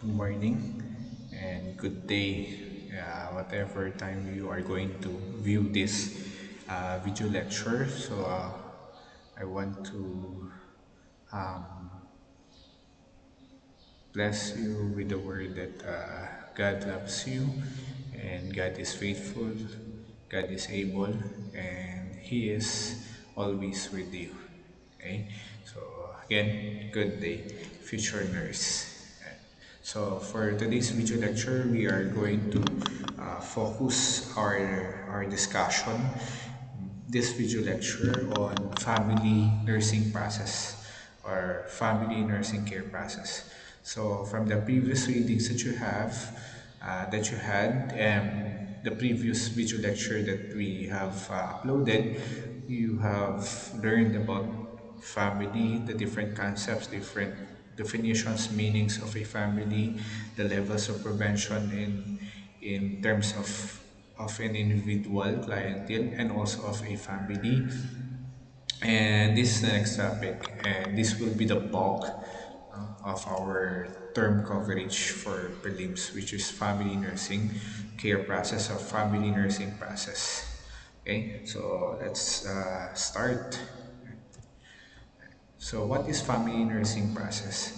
good morning, and good day, whatever time you are going to view this video lecture. I want to um, bless you with the word that God loves you, and God is faithful, God is able, and He is always with you. Okay, so again, good day, future nurse. So for today's video lecture, we are going to focus our discussion, this video lecture, on family nursing process or family nursing care process. So from the previous readings that you had, and the previous video lecture that we have uploaded, you have learned about family, the different concepts, different definitions, meanings of a family, the levels of prevention in terms of an individual clientele and also of a family. And this is the next topic, and this will be the bulk of our term coverage for prelims, which is family nursing care process or family nursing process. Okay, so let's start. So, what is family nursing process?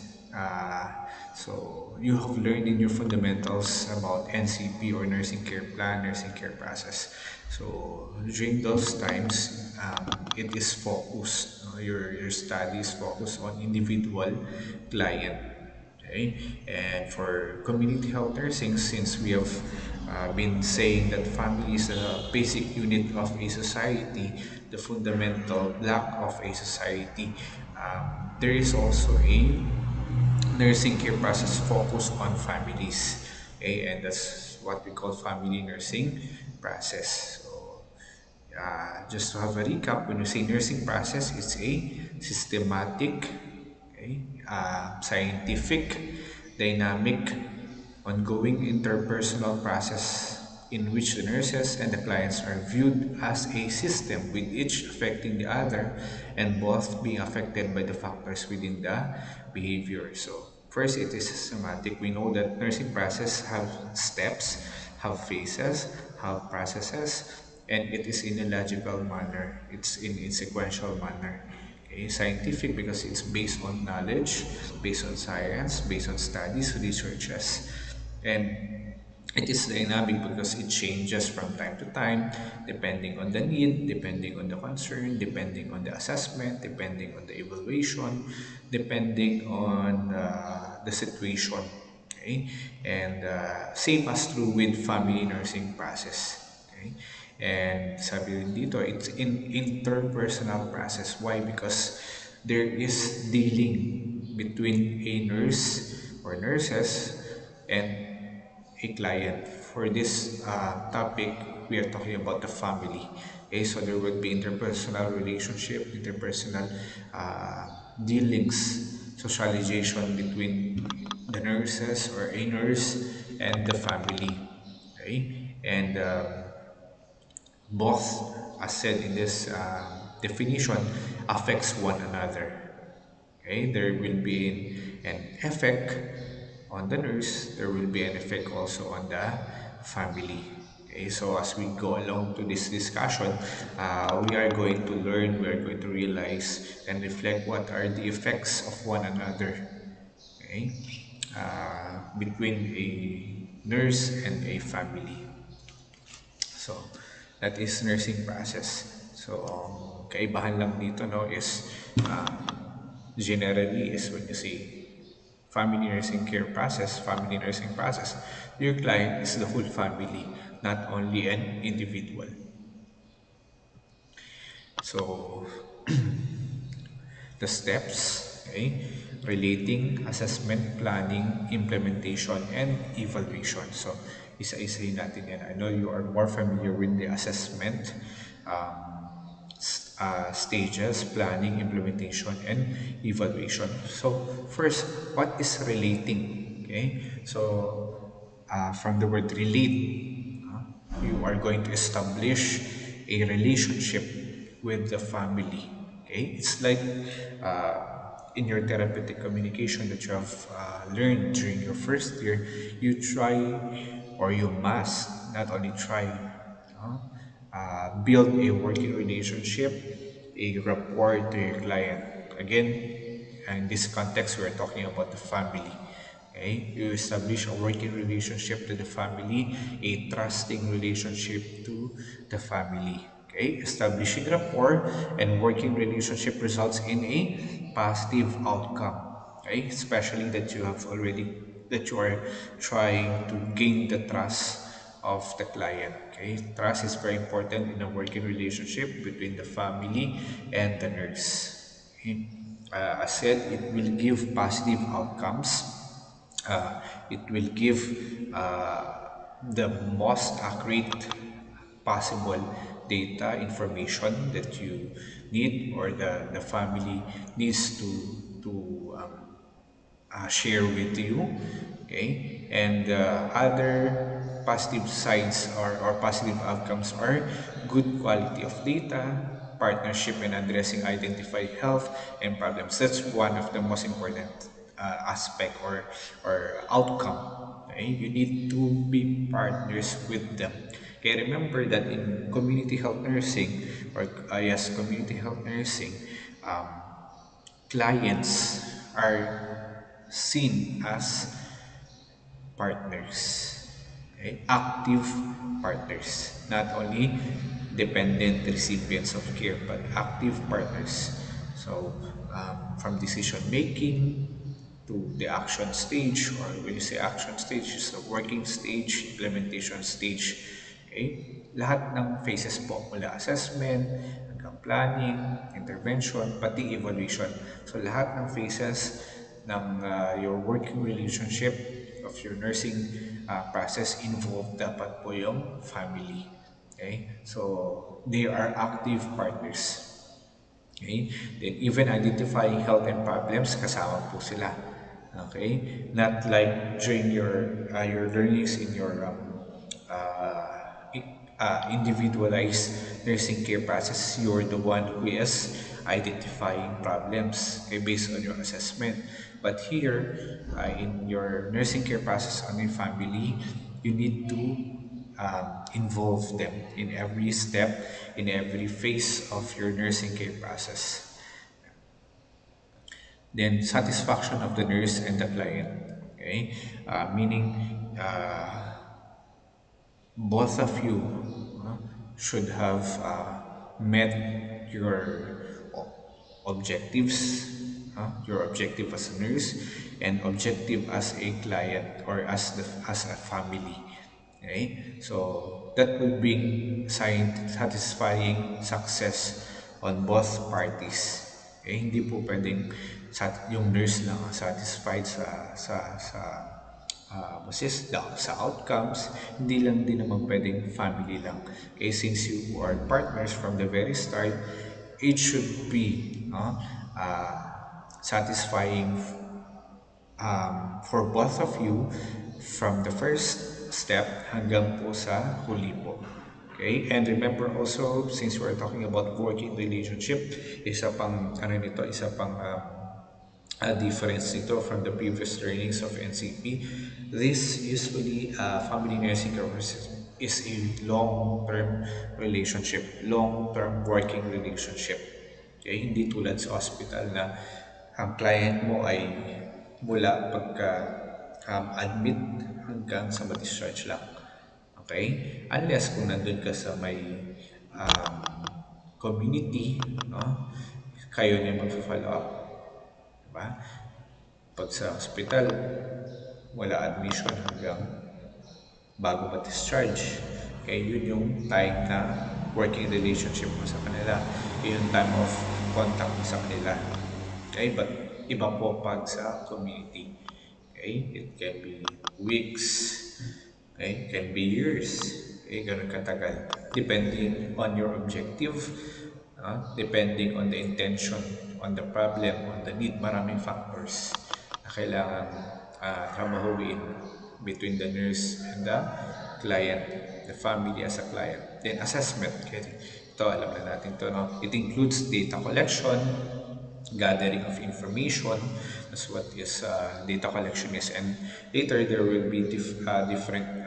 So, you have learned in your fundamentals about NCP or nursing care plan, nursing care process. So, during those times, it is focused, your study is focused on individual client. Okay, and for community health nursing, since we have been saying that family is the basic unit of a society, the fundamental block of a society, there is also a nursing care process focused on families. Okay, and that's what we call family nursing process. So, just to have a recap, when you say nursing process, it's a systematic, okay, scientific, dynamic, ongoing interpersonal process in which the nurses and the clients are viewed as a system, with each affecting the other and both being affected by the factors within the behavior. So, first, it is systematic. We know that nursing process have steps, have phases, have processes, and it is in a logical manner. It's in a sequential manner. Okay, scientific because it's based on knowledge, based on science, based on studies, researches, and it is dynamic because it changes from time to time, depending on the need, depending on the concern, depending on the assessment, depending on the evaluation, depending on the situation. Okay, and same as true with family nursing process. Okay, and sabi rin dito, it's in interpersonal process. Why? Because there is dealing between a nurse or nurses and a client. For this topic, we are talking about the family. Okay, so there will be interpersonal relationship, interpersonal uh, dealings, socialization between the nurses or a nurse and the family. Okay, and both, as said in this definition, affects one another. Okay, there will be an effect on the nurse, there will be an effect also on the family. Okay, so as we go along to this discussion, we are going to learn, we are going to realize and reflect what are the effects of one another. Okay, between a nurse and a family. So, that is nursing process. So, kaibahan lang dito, no, is generally is when you say family nursing process, your client is the whole family, not only an individual. So, the steps, okay, relating, assessment, planning, implementation, and evaluation. So, isa-isahin natin yan. I know you are more familiar with the assessment stages, planning, implementation, and evaluation. So, first, what is relating? Okay, so from the word relate, you are going to establish a relationship with the family. Okay, it's like in your therapeutic communication that you have learned during your first year, you try or you must not only try, build a working relationship, a rapport to your client. Again, in this context, we're talking about the family. Okay? You establish a working relationship to the family, a trusting relationship to the family. Okay? Establishing rapport and working relationship results in a positive outcome. Okay? Especially that you are trying to gain the trust of the client. Okay? Trust is very important in a working relationship between the family and the nurse. Okay? As said, it will give positive outcomes. It will give the most accurate possible data information that you need or the family needs to share with you. Okay, and other positive sides or positive outcomes are good quality of data, partnership and addressing identified health and problems. That's one of the most important aspect or outcome. Okay, you need to be partners with them. Okay, remember that in community health nursing or yes, community health nursing, um, clients are seen as partners, okay? Active partners, not only dependent recipients of care, but active partners. So, from decision making to the action stage, or when you say action stage, it's the working stage, implementation stage. Okay? Lahat ng phases po, mula assessment, hanggang planning, intervention, pati evaluation. So lahat ng phases ng your working relationship of your nursing process involved dapat po yung family. Okay? So they are active partners. Okay? Then even identifying health and problems, kasama po sila. Okay? Not like during your learnings in your individualized nursing care process, you're the one who is identifying problems, okay, based on your assessment. But here, in your nursing care process on your family, you need to involve them in every step, in every phase of your nursing care process. Then satisfaction of the nurse and the client. Okay, meaning both of you uh, should have met objectives, your objective as a nurse and objective as a client or as a family. Okay? So that will bring satisfying success on both parties. Okay? Hindi po pwedeng yung nurse lang ang satisfied sa outcomes, hindi lang din naman pwedeng family lang. Okay, since you are partners from the very start, it should be satisfying for both of you from the first step hanggang po sa huli po. Okay? And remember also, since we're talking about working relationship, isa pang, ano nito, isa pang a difference nito from the previous learnings of NCP. This usually family nursing care is a long-term relationship, long-term working relationship. Okay? Hindi tulad sa hospital na ang client mo ay mula pagka admit hanggang sa ma-discharge lang. Okay? Unless kung nandun ka sa may um, community, no? Kayo na yung mag-follow up. Diba? Pag sa hospital, wala admission hanggang bago ma-discharge. Kaya yun yung time na working relationship mo sa kanila. Yun yung time of contact mo sa kanila. Okay? But iba po pag sa community. Okay? It can be weeks. Okay? It can be years. Okay? Ganun katagal. Depending on your objective, depending on the intention, on the problem, on the need, maraming factors na kailangan trabahuin between the nurse and the client, the family as a client. Then assessment, okay? Ito, alam na natin to, no? It includes data collection, gathering of information. That's what is data collection is. And later there will be different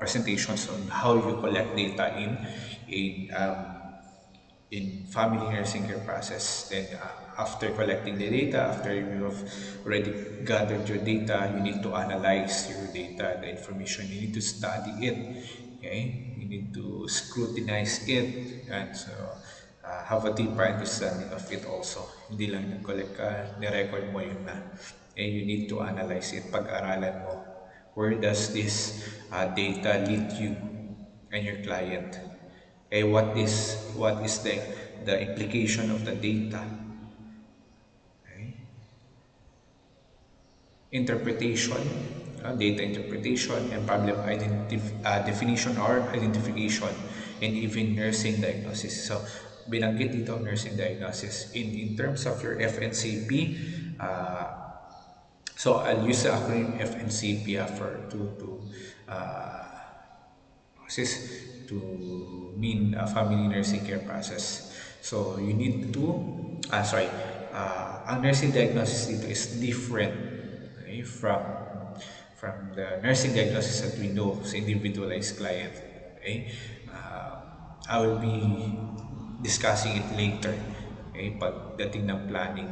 presentations on how you collect data in family nursing care process. Then after collecting the data, after you have already gathered your data, you need to analyze your data, the information. You need to study it. Okay, you need to scrutinize it, and so have a deeper understanding of it also. Hindi lang nag-collect ka, ni-record mo yun na. And you need to analyze it, pag-aralan mo. Where does this data lead you and your client? What is the implication of the data? Okay? Interpretation, data interpretation, and definition or identification, and even nursing diagnosis. So, binanggit dito ang nursing diagnosis. In terms of your FNCP, so I'll use the acronym FNCP uh, to mean a family nursing care process. So you need to, ang nursing diagnosis dito is different, okay, from the nursing diagnosis that we know sa individualized client. Okay, I will be discussing it later. Okay, pagdating ng planning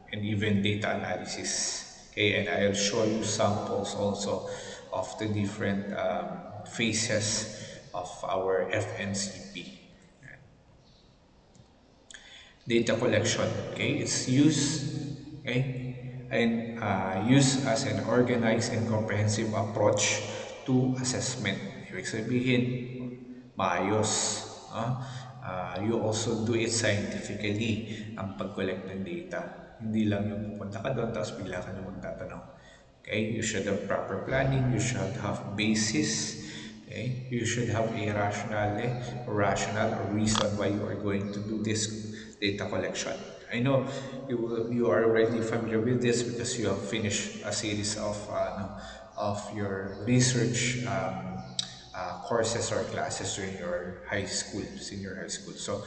and even data analysis. Okay, and I'll show you samples also of the different phases of our FNCP. Data collection, okay, it's used, okay, and used as an organized and comprehensive approach to assessment. Ibig sabihin, maayos. You also do it scientifically, ang pag-collect ng data. Hindi lang yung pupunta ka doon, tapos bigla ka na magtatanong. Okay, you should have proper planning, you should have basis, okay, you should have a rational or reason why you are going to do this data collection. I know you are already familiar with this because you have finished a series of your research courses or classes during your high school, senior high school. So,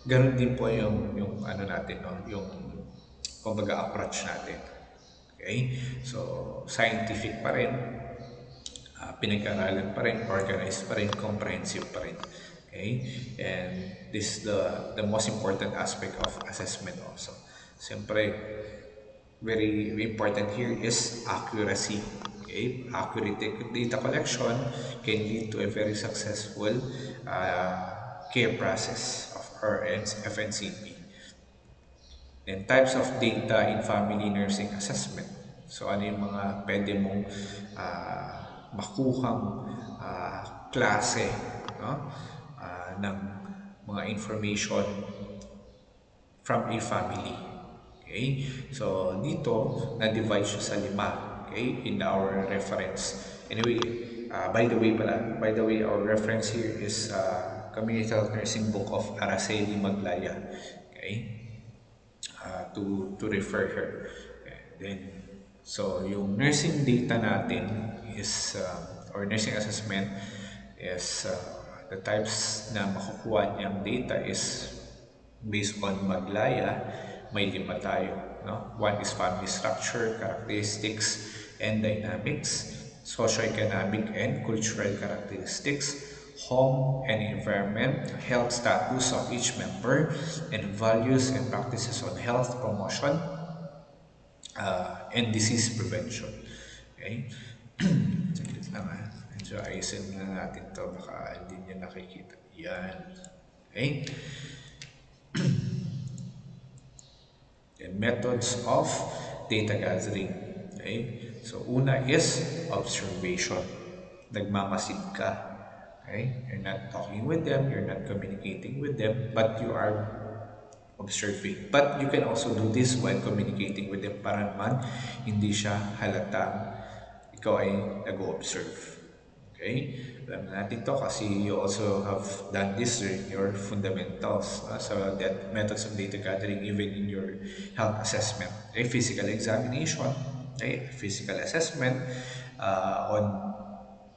ganun din po yung ano natin, no? Yung kumbaga approach natin. Okay? So, scientific pa rin, pinag-aralan pa rin, organized pa rin, comprehensive pa rin. Okay? And this is the most important aspect of assessment also. Siyempre, very important here is accuracy. Okay? Accurate data collection can lead to a very successful care process of our FNCP. Then types of data in family nursing assessment. So ano yung mga pwede mong makuhang klase, no? Ng mga information from a family. Okay? So dito, na-divide siya sa lima. Okay? In our reference. Anyway, by the way, our reference here is Community Health Nursing Book of Araceli Maglaya. Okay? To refer her. And then, so yung nursing data natin is, or nursing assessment is, the types na makukuha niyang data is based on Maglaya, may lima tayo. No? One is family structure, characteristics, and dynamics, socioeconomic and cultural characteristics, home and environment, health status of each member, and values and practices on health promotion and disease prevention. Okay? Saglit lang ha. Medyo ayusin na natin to. Baka hindi niya nakikita. Yan. Okay? And methods of data gathering. Okay? So, una is observation. Nagmamasid ka. Okay? You're not talking with them, you're not communicating with them, but you are observing. But you can also do this while communicating with them para naman hindi siya halatang ikaw ay nag-observe. Okay? Alam natin to kasi you also have done this during your fundamentals. So that methods of data gathering even in your health assessment. Okay? Physical examination, okay? Physical assessment on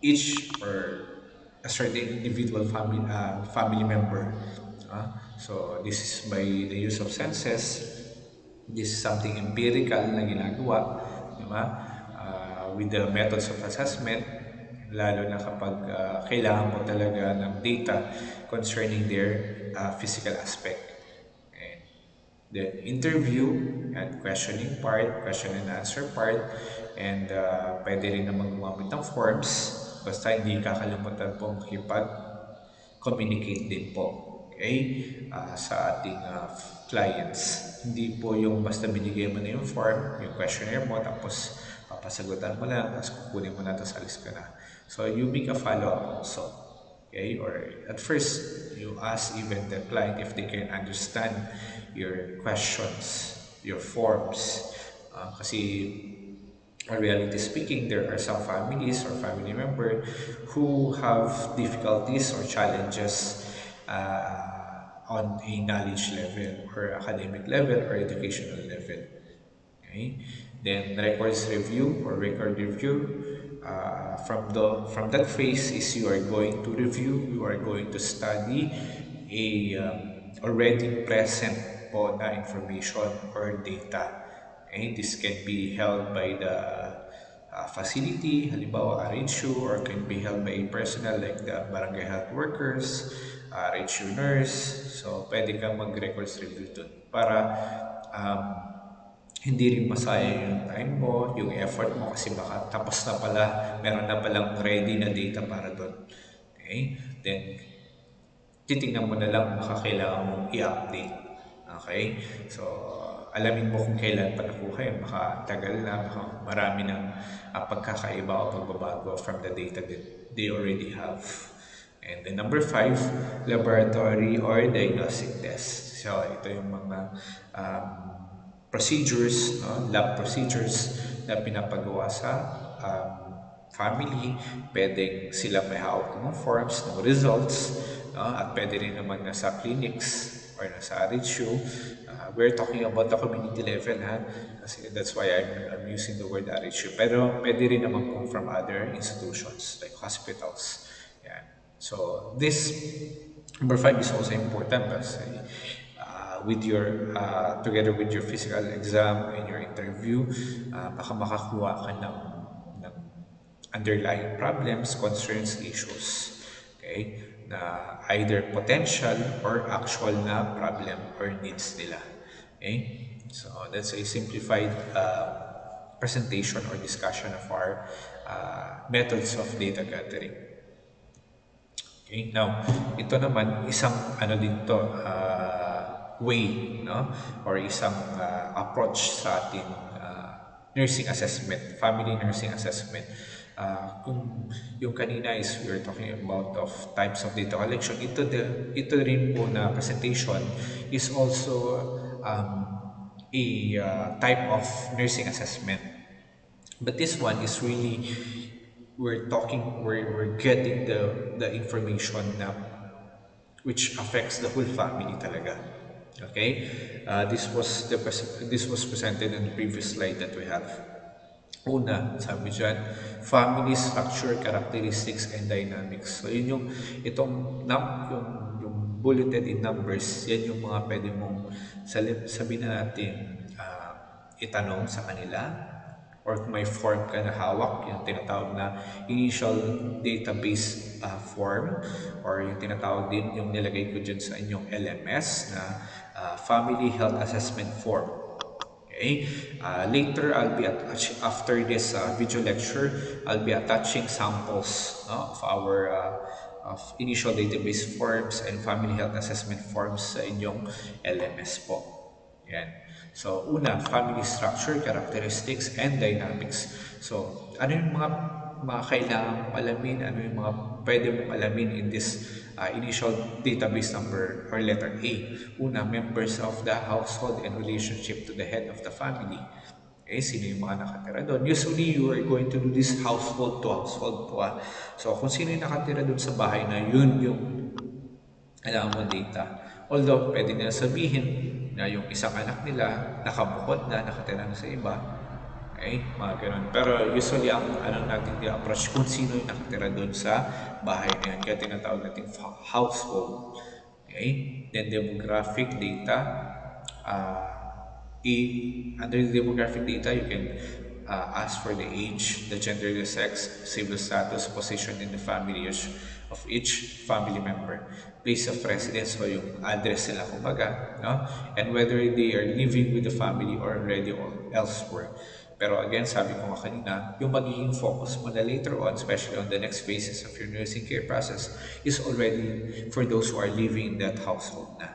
each or a certain individual family member. So this is by the use of senses, This is something empirical na ginagawa, di ba? With the methods of assessment, lalo na kapag kailangan mo talaga ng data concerning their physical aspect. And then interview and questioning part, question and answer part, and pwede rin naman gumamit ng forms basta hindi kakalimutan pong communicate din po, okay, sa ating clients. Hindi po yung basta binigay mo na yung form, yung questionnaire mo, tapos papasagutan mo lang, tapos kukunin mo na, tapos alis ka na. So you make a follow-up also. Okay, or at first you ask even the client if they can understand your questions, your forms. Kasi reality speaking, there are some families or family members who have difficulties or challenges on a knowledge level or academic level or educational level. Okay? Then records review or record review. From that phase is you are going to review, you are going to study a already present po na information or data. Okay? This can be held by the facility, halimbawa RHU, or can be held by a personnel like the barangay health workers, RHU nurse. So, pwede kang mag-records review dun para um, hindi rin masayang yung time mo, yung effort mo kasi baka tapos na pala, meron na palang ready na data para doon. Okay? Then, titingnan mo na lang baka kailangan mong i-update. Okay? So, alamin mo kung kailan pa nakuha yun. Baka tagal na, baka marami ng pagkakaiba o pagbabago from the data that they already have. And then number 5, laboratory or diagnostic test. So, ito yung mga um, procedures, no? Lab procedures na pinapagawa sa um, family. Pwedeng sila may hawak ng forms, ng results, no? At pwede rin naman nasa clinics or nasa RHU. We're talking about the community level, ha? Kasi that's why I'm using the word RHU. Pero pwede rin naman po from other institutions like hospitals. Yan. So this number 5 is also important kasi with your together with your physical exam and your interview, baka makakuha ka ng underlying problems, concerns, issues. Okay? Na either potential or actual na problem or needs nila. Okay? So that's a simplified presentation or discussion of our methods of data gathering. Okay, now, ito naman, isang ano din to, way, no? Or isang approach sa ating nursing assessment, family nursing assessment. Kung yung kanina is we were talking about of types of data collection, ito rin po na presentation is also a type of nursing assessment. But this one is really we're getting the information na which affects the whole family talaga. Okay? This was presented in the previous slide that we have. Una, sabi dyan, family structure, characteristics, and dynamics. So, yun yung, yung bulleted in numbers, yan yung mga pwede mong sabihin na natin, itanong sa kanila, or kung may form ka na hawak, yung tinatawag na initial database form, or yung tinatawag din, yung nilagay ko dyan sa inyong LMS na Family Health Assessment Form. Okay? Later, after this video lecture, I'll be attaching samples, no, of our of initial database forms and family health assessment forms sa inyong LMS po. Yan. So, una, family structure, characteristics, and dynamics. So, ano yung mga kailangan mong alamin, ano yung mga pwede mong alamin in this initial database number or letter A. Una, members of the household and relationship to the head of the family. Okay, sino yung mga nakatira doon? Usually, you are going to do this household to household po. So, kung sino yung nakatira doon sa bahay na yun yung kailangan mo data. Although, pwede nila sabihin na yung isang anak nila nakabukod na, nakatira na sa iba. Okay? Mga ganun. Pero usually, ang ano natin i-approach kung sino yung nakatira doon sa bahay na yan. Kaya tinatawag natin household. Okay? Then demographic data. Under the demographic data, you can ask for the age, the gender, the sex, civil status, position in the family of each family member, place of residence o yung address nila kumbaga, no? And whether they are living with the family or already elsewhere. Pero again, sabi ko nga kanina, yung magiging focus mo na later on, especially on the next phases of your nursing care process, is already for those who are living in that household na.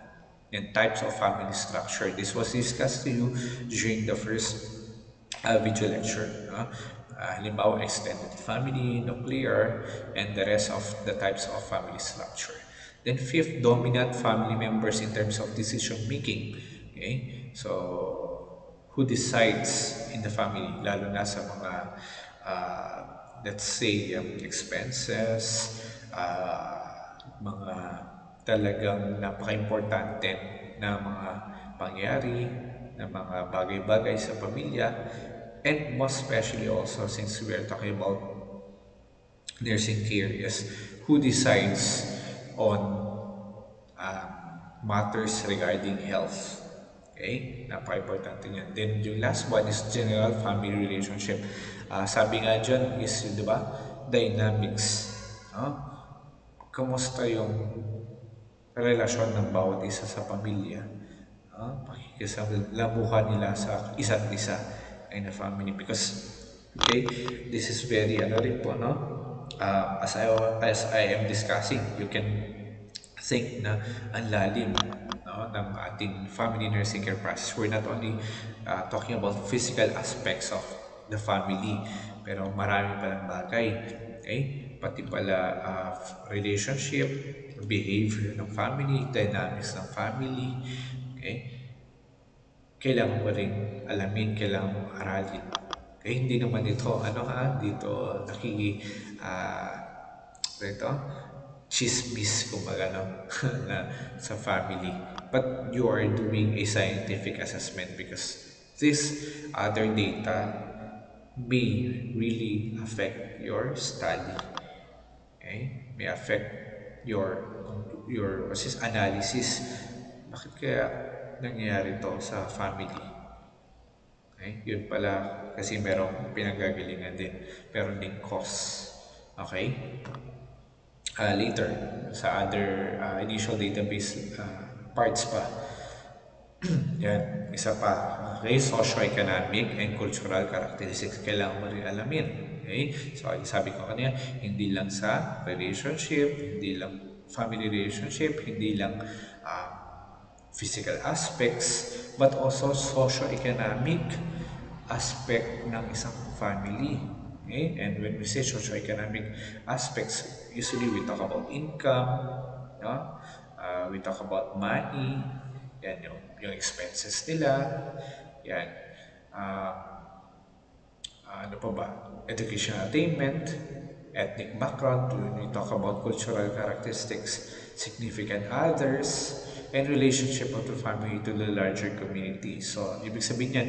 And types of family structure. This was discussed to you during the first video lecture. No? Halimbawa, extended family, nuclear, and the rest of the types of family structure. Then fifth, dominant family members in terms of decision making. Okay? So, who decides in the family, lalo na sa mga, let's say, expenses, mga talagang napaka-importante na mga pangyari, na mga bagay-bagay sa pamilya, and most especially also since we are talking about nursing care is who decides on matters regarding health. Okay? Napaka-importante niyan. Then yung last one is general family relationship. Sabi nga dyan is, di ba, dynamics. No? Kamusta yung relasyon ng bawat isa sa pamilya? Pakikisalamuha nila sa isa't isa in a family. Because, okay, this is very, ano rin po, no? As I am discussing, you can think na ang lalim, no, ng ating family nursing care process. We're not only talking about physical aspects of the family, pero marami palang bagay. Okay? Pati pala relationship, behavior ng family, dynamics ng family. Okay? Kailangan mo rin alamin, kailangan mo aralin. Kaya hindi naman ito, dito ah, ito, chismis, kumbaga, no? na sa family. But you are doing a scientific assessment because this other data may really affect your study. Okay? May affect your analysis. Bakit kaya nangyayari to sa family? Okay? Yun pala kasi merong pinagagalingan din. Meron din cause. Okay? Later, sa other initial database parts pa, yan, isa pa. Okay, socio-economic and cultural characteristics. Kailangan mo rin alamin. Okay? So, sabi ko kanina, hindi lang sa relationship, hindi lang family relationship, hindi lang um, physical aspects, but also socio-economic aspect ng isang family. Okay? And when we say socio-economic aspects, usually we talk about income, no? We talk about money, yan yung expenses nila, yan. Ano pa ba? Education attainment, ethnic background, when we talk about cultural characteristics, significant others, and relationship of the family to the larger community. So, ibig sabihin yan,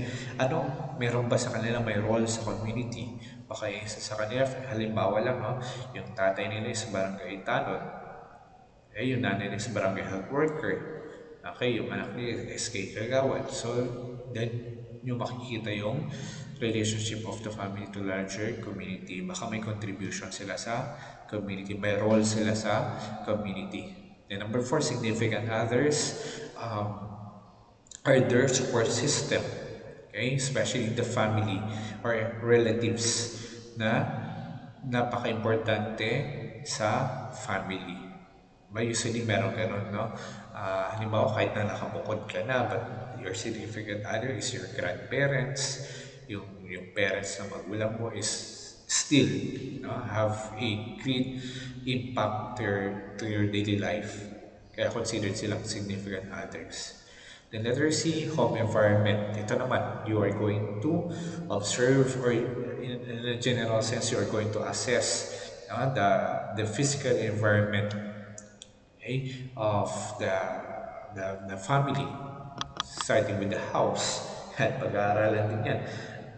meron ba sa kanila may role sa community? Baka isa sa kanila, halimbawa lang, no? Yung tatay nila is barangay tanod, yung nanay nila is barangay health worker, okay, yung anak nila is SK Kagawad. So, then, nyo makikita yung relationship of the family to larger community. Baka may contribution sila sa community, may role sila sa community. Then number 4, significant others are their support system. Okay? Especially the family or relatives na napaka-importante sa family. Usually meron ganun, no? Halimbawa, kahit na nakabukod ka na, but your significant other is your grandparents, yung parents na magulang mo is still, no, have a great impact to your daily life. Kaya considered silang significant others. Then letter C, home environment. Ito naman, you are going to observe or in a general sense, you are going to assess the physical environment, okay, of the family, starting with the house. At pag-aaralan din yan.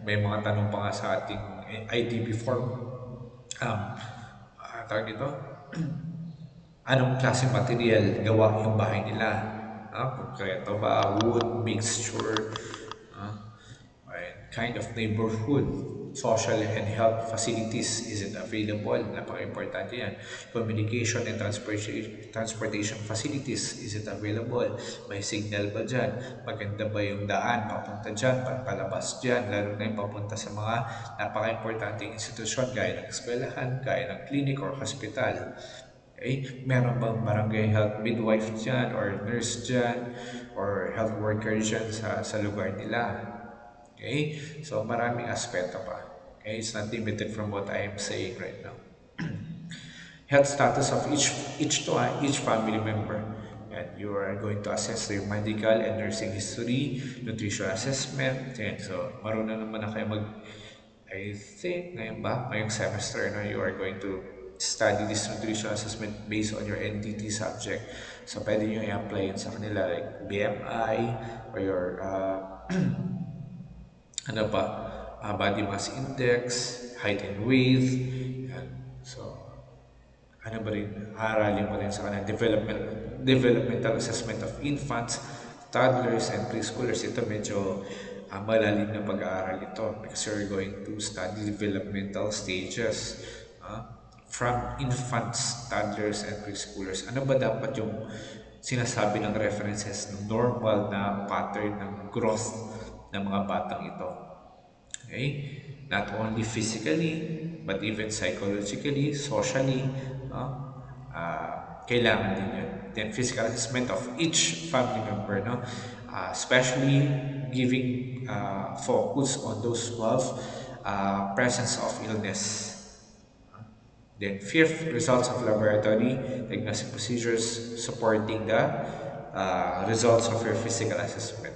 May mga tanong pa nga sa ating IDB form. Tawag dito, anong klaseng material gawa yung bahay nila? Konkreto ba, wood, mixture, kind of neighborhood, social and health facilities isn't available. Napaka-importante yan. Communication and transportation facilities isn't available. May signal ba dyan? Maganda ba yung daan papunta dyan, palabas dyan, lalo na yung papunta sa mga napaka-importante institusyon gaya ng eskwelahan, gaya ng clinic or hospital. Okay? Meron bang barangay health midwife dyan or nurse dyan or health worker dyan sa lugar nila? Okay? So maraming aspeto pa. Okay? It's not limited from what I am saying right now. Health status of each family member. And you are going to assess their medical and nursing history, nutrition assessment. Yan. So marunong naman na kayo I think ngayon ba? Ngayong semester na you are going to study this nutrition assessment based on your NTT subject. So pwede nyo i-apply yun sa kanila like BMI or your ano pa, body mass index, height and weight. Yan. So, ano ba rin, aralin mo rin sa kanila, developmental assessment of infants, toddlers, and preschoolers. Ito medyo malalim na pag-aaral ito because you're going to study developmental stages from infants, toddlers, and preschoolers. Ano ba dapat yung sinasabi ng references ng normal na pattern ng growth ng mga batang ito? Okay? Not only physically, but even psychologically, socially, kailangan din yun. Then physical assessment of each family member, no? Especially giving focus on those who have presence of illness. Then fifth, results of laboratory diagnostic procedures supporting the results of your physical assessment.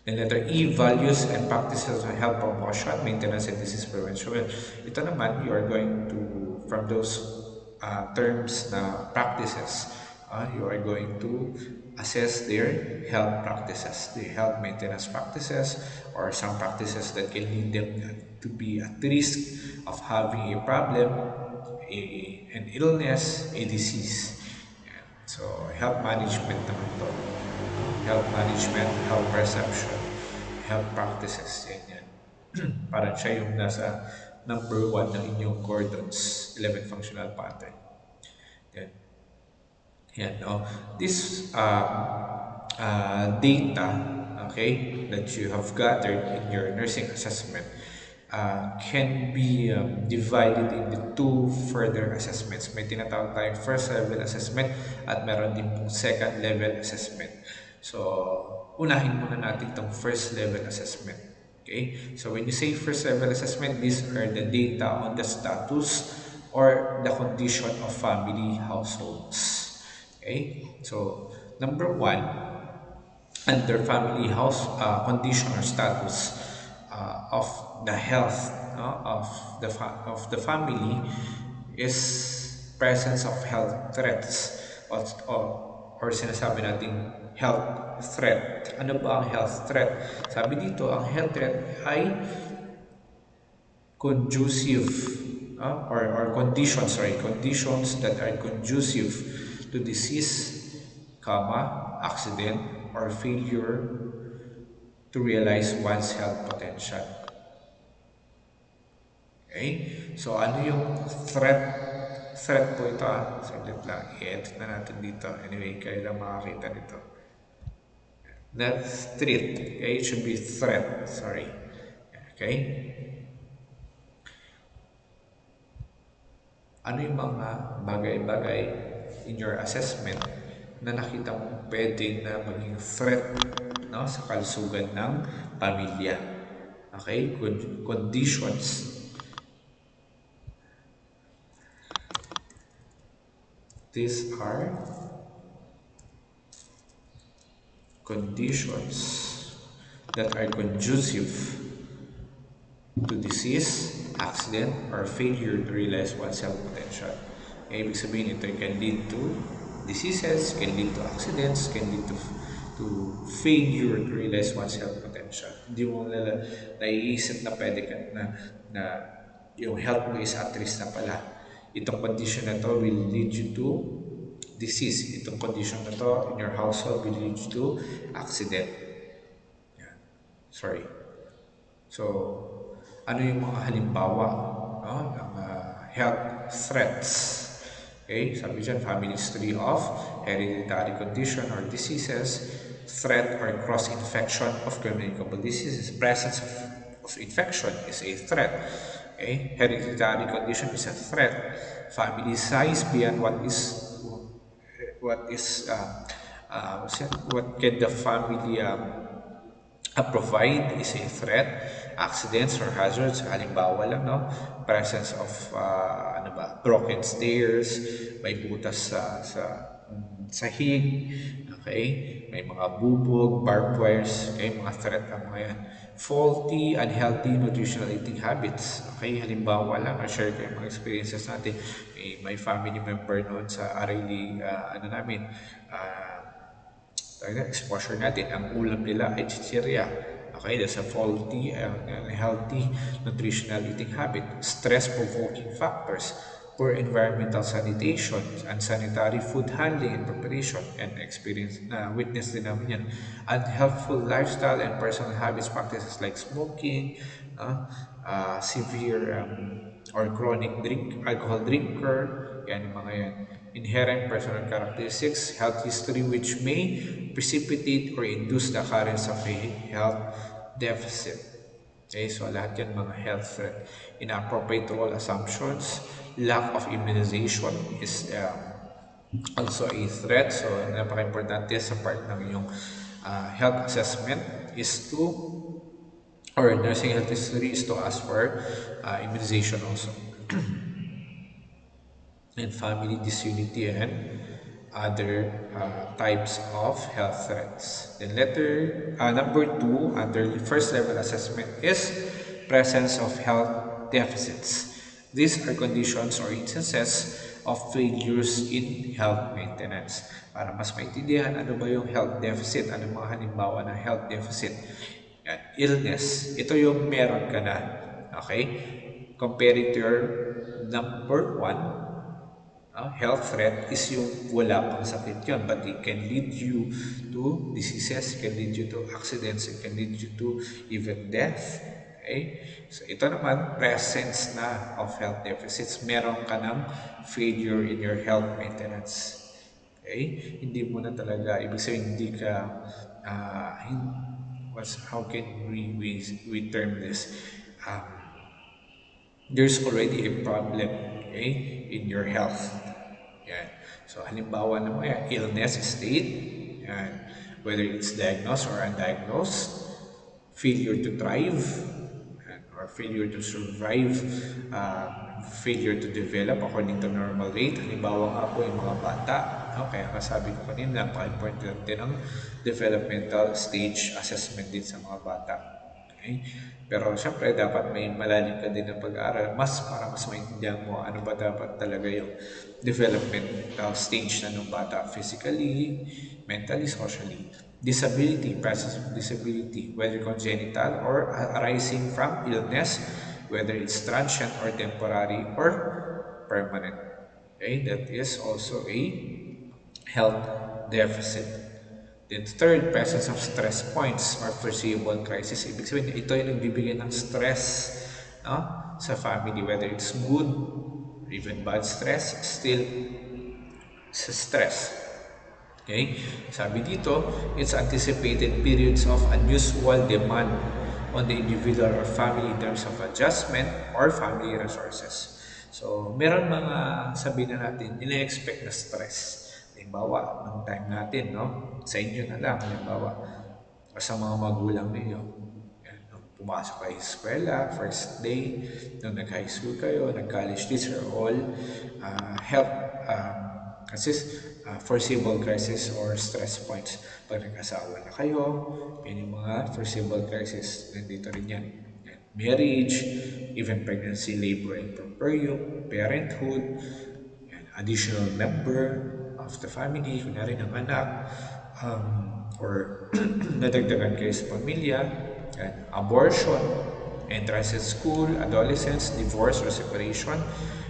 Then letter E, values and practices of health promotion, maintenance, and disease prevention. Well, ito naman, you are going to, from those terms na practices, you are going to assess their health practices, the health maintenance practices, or some practices that can lead them to be at risk of having a problem, an illness, a disease. So, health management naman to. Health management, health perception, health practices, yan. Parang siya yung nasa number 1 ng inyong Gordon's 11 functional pattern. Yan. Yan, no? This data, okay, that you have gathered in your nursing assessment can be divided into two further assessments. May tinatawag tayong first level assessment at meron din pong second level assessment. So, unahin muna natin itong first level assessment. Okay? So, when you say first level assessment, these are the data on the status or the condition of family households. Okay? So, number 1, under family house condition or status of the health of the family is presence of health threats or sinasabi nating health threat. Ano ba ang health threat? Sabi dito, ang health threat ay conducive or conditions, conditions that are conducive to disease, accident, or failure to realize one's health potential. Okay? So, ano yung threat? Threat po ito. Saglit lang. I-edit na natin dito. Anyway, kayo lang makakita nito. Not threat. Okay? It should be threat. Sorry. Okay? Ano yung mga bagay-bagay in your assessment na nakita mo pwede na maging threat sa kalusugan ng pamilya? Okay? Conditions. These are conditions that are conducive to disease, accident, or failure to realize one's health potential. Ibig sabihin ito can lead to diseases, can lead to accidents, can lead to failure to realize one's health potential. Hindi mo naiisip na pwede ka na yung health mo is at risk na pala. Itong condition na to will lead you to disease. Itong condition na to in your household will lead you to accident. Sorry. So, ano yung mga halimbawa, no, ng health threats? Okay, sabi dyan, family history of hereditary condition or diseases, threat or cross-infection of communicable diseases, presence of infection is a threat. Okay, hereditary condition is a threat. Family size beyond what can the family provide is a threat, accidents or hazards, halimbawa lang, no? Presence of, broken stairs, may butas sahig, okay? May mga bubog, barbed wires, okay? Mga threat ang mga yan. Faulty, unhealthy nutritional eating habits, okay? Halimbawa lang, share ko yung mga experiences natin. May family member noon sa Arili, exposure natin, ang ulam nila ay chichirya. Okay, that's a faulty and unhealthy nutritional eating habit. Stress-provoking factors, poor environmental sanitation, unsanitary food handling and preparation, and experience na witness din namin yan. Unhealthful lifestyle and personal habits practices like smoking, severe or chronic alcohol drinker, yan yung mga yan. Inherent personal characteristics, health history which may precipitate or induce the occurrence of a health deficit. Okay, so lahat yan mga health threat. Inappropriate role assumptions, lack of immunization is also a threat. So napaka-importante sa part ng yung health assessment is to, or nursing health history is to ask for immunization also. And family disunity and other types of health threats. Then number two, under the first level assessment is presence of health deficits. These are conditions or instances of failures in health maintenance. Para mas maintindihan ano ba yung health deficit, ano mga halimbawa ng health deficit. Yan, illness, ito yung meron ka na. Okay? Compared to your number one, health threat is yung wala pang sakit yun, but it can lead you to diseases, it can lead you to accidents, it can lead you to even death. Okay? So ito naman, presence na of health deficits. Meron ka ng failure in your health maintenance. Okay? Hindi mo na talaga, ibig sabihin, hindi ka, how can we term this? There's already a problem, okay, in your health. Yan. So, halimbawa naman yan, illness state, yan. Whether it's diagnosed or undiagnosed, failure to thrive, yan, or failure to survive, failure to develop according to normal rate. Halimbawa nga po yung mga bata, no? Kaya kasabi ko kanina, napaka-important din ang developmental stage assessment din sa mga bata. Okay? Pero syempre, dapat may malalim ka din ng pag-aaral para mas maintindihan mo ano ba dapat talaga yung developmental stage na ng bata physically, mentally, socially. Disability, presence of disability, whether congenital or arising from illness, whether it's transient or temporary or permanent. Okay, that is also a health deficit. Then third, presence of stress points or foreseeable crisis. Ibig sabihin, ito yung nagbibigay ng stress, no, sa family, whether it's good or even bad stress, still sa stress. Okay? Sabi dito, it's anticipated periods of unusual demand on the individual or family in terms of adjustment or family resources. So, meron mga, sabi na natin, ina-expect na stress. Halimbawa, ng time natin, no? Sa inyo na lang, halimbawa, o sa mga magulang ninyo. Yan, nung pumasok kayo sa eskwela, first day, nung nag-high school kayo, nag-college, these are all health foreseeable crisis or stress points. Pag nag-asawa na kayo, yan yung mga foreseeable crisis. Nandito rin yan. Marriage, even pregnancy, labor, and puerperium, parenthood, yan, additional member of the family, kunyari ng anak, or nadagdagan kayo sa pamilya, yan, abortion, entrance in school, adolescence, divorce or separation,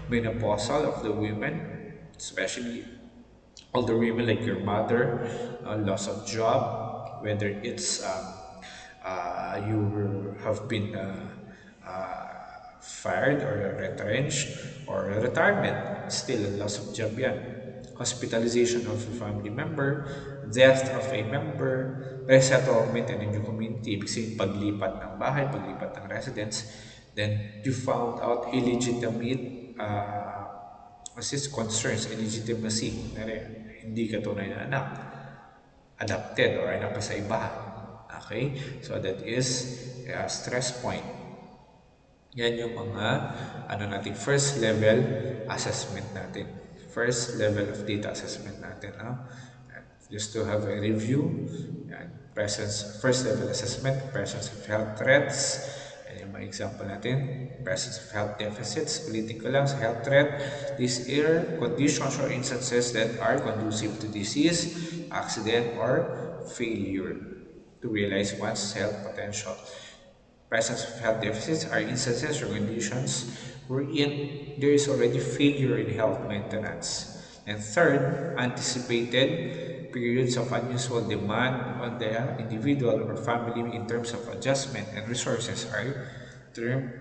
menopausal of the women, especially older women like your mother, loss of job, whether it's you have been fired or retrenched or retirement, still a loss of job yan. Hospitalization of a family member, death of a member, resettlement in a new community, ibig sabihin paglipat ng bahay, paglipat ng residence, then you found out illegitimate what's this concerns, illegitimacy, hindi ka tunay na anak, adopted or anak ka sa iba. Okay? So that is a stress point. Yan yung mga first level assessment natin. First level of data assessment natin. And just to have a review, yan, first level assessment, presence of health threats, yan yung mga example natin. Presence of health deficits, ulitin ko lang sa health threat, these are conditions or instances that are conducive to disease, accident, or failure to realize one's health potential. Presence of health deficits are instances or conditions wherein there is already failure in health maintenance. And third, anticipated periods of unusual demand on the individual or family in terms of adjustment and resources are termed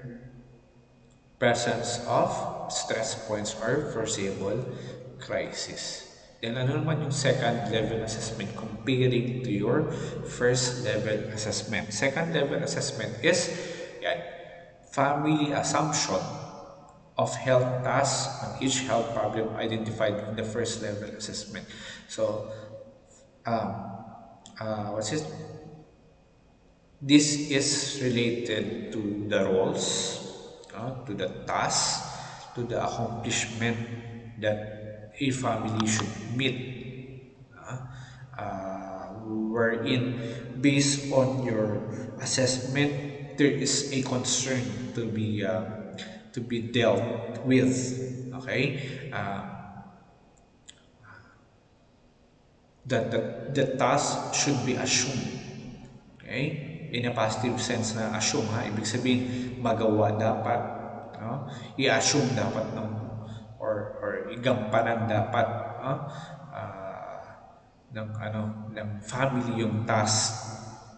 presence of stress points or foreseeable crisis. Then ano naman yung second level assessment comparing to your first level assessment? Second level assessment is yan, family assumption of health tasks on each health problem identified in the first level assessment. So, what's it? This is related to the roles, to the task, to the accomplishment that a family should meet. Wherein, based on your assessment, there is a concern to be dealt with. Okay, that the task should be assumed. Okay? In a positive sense na assume ha, ibig sabihin magawa dapat, no? I-assume dapat ng or igampanan dapat, no? Ng ng family yung task.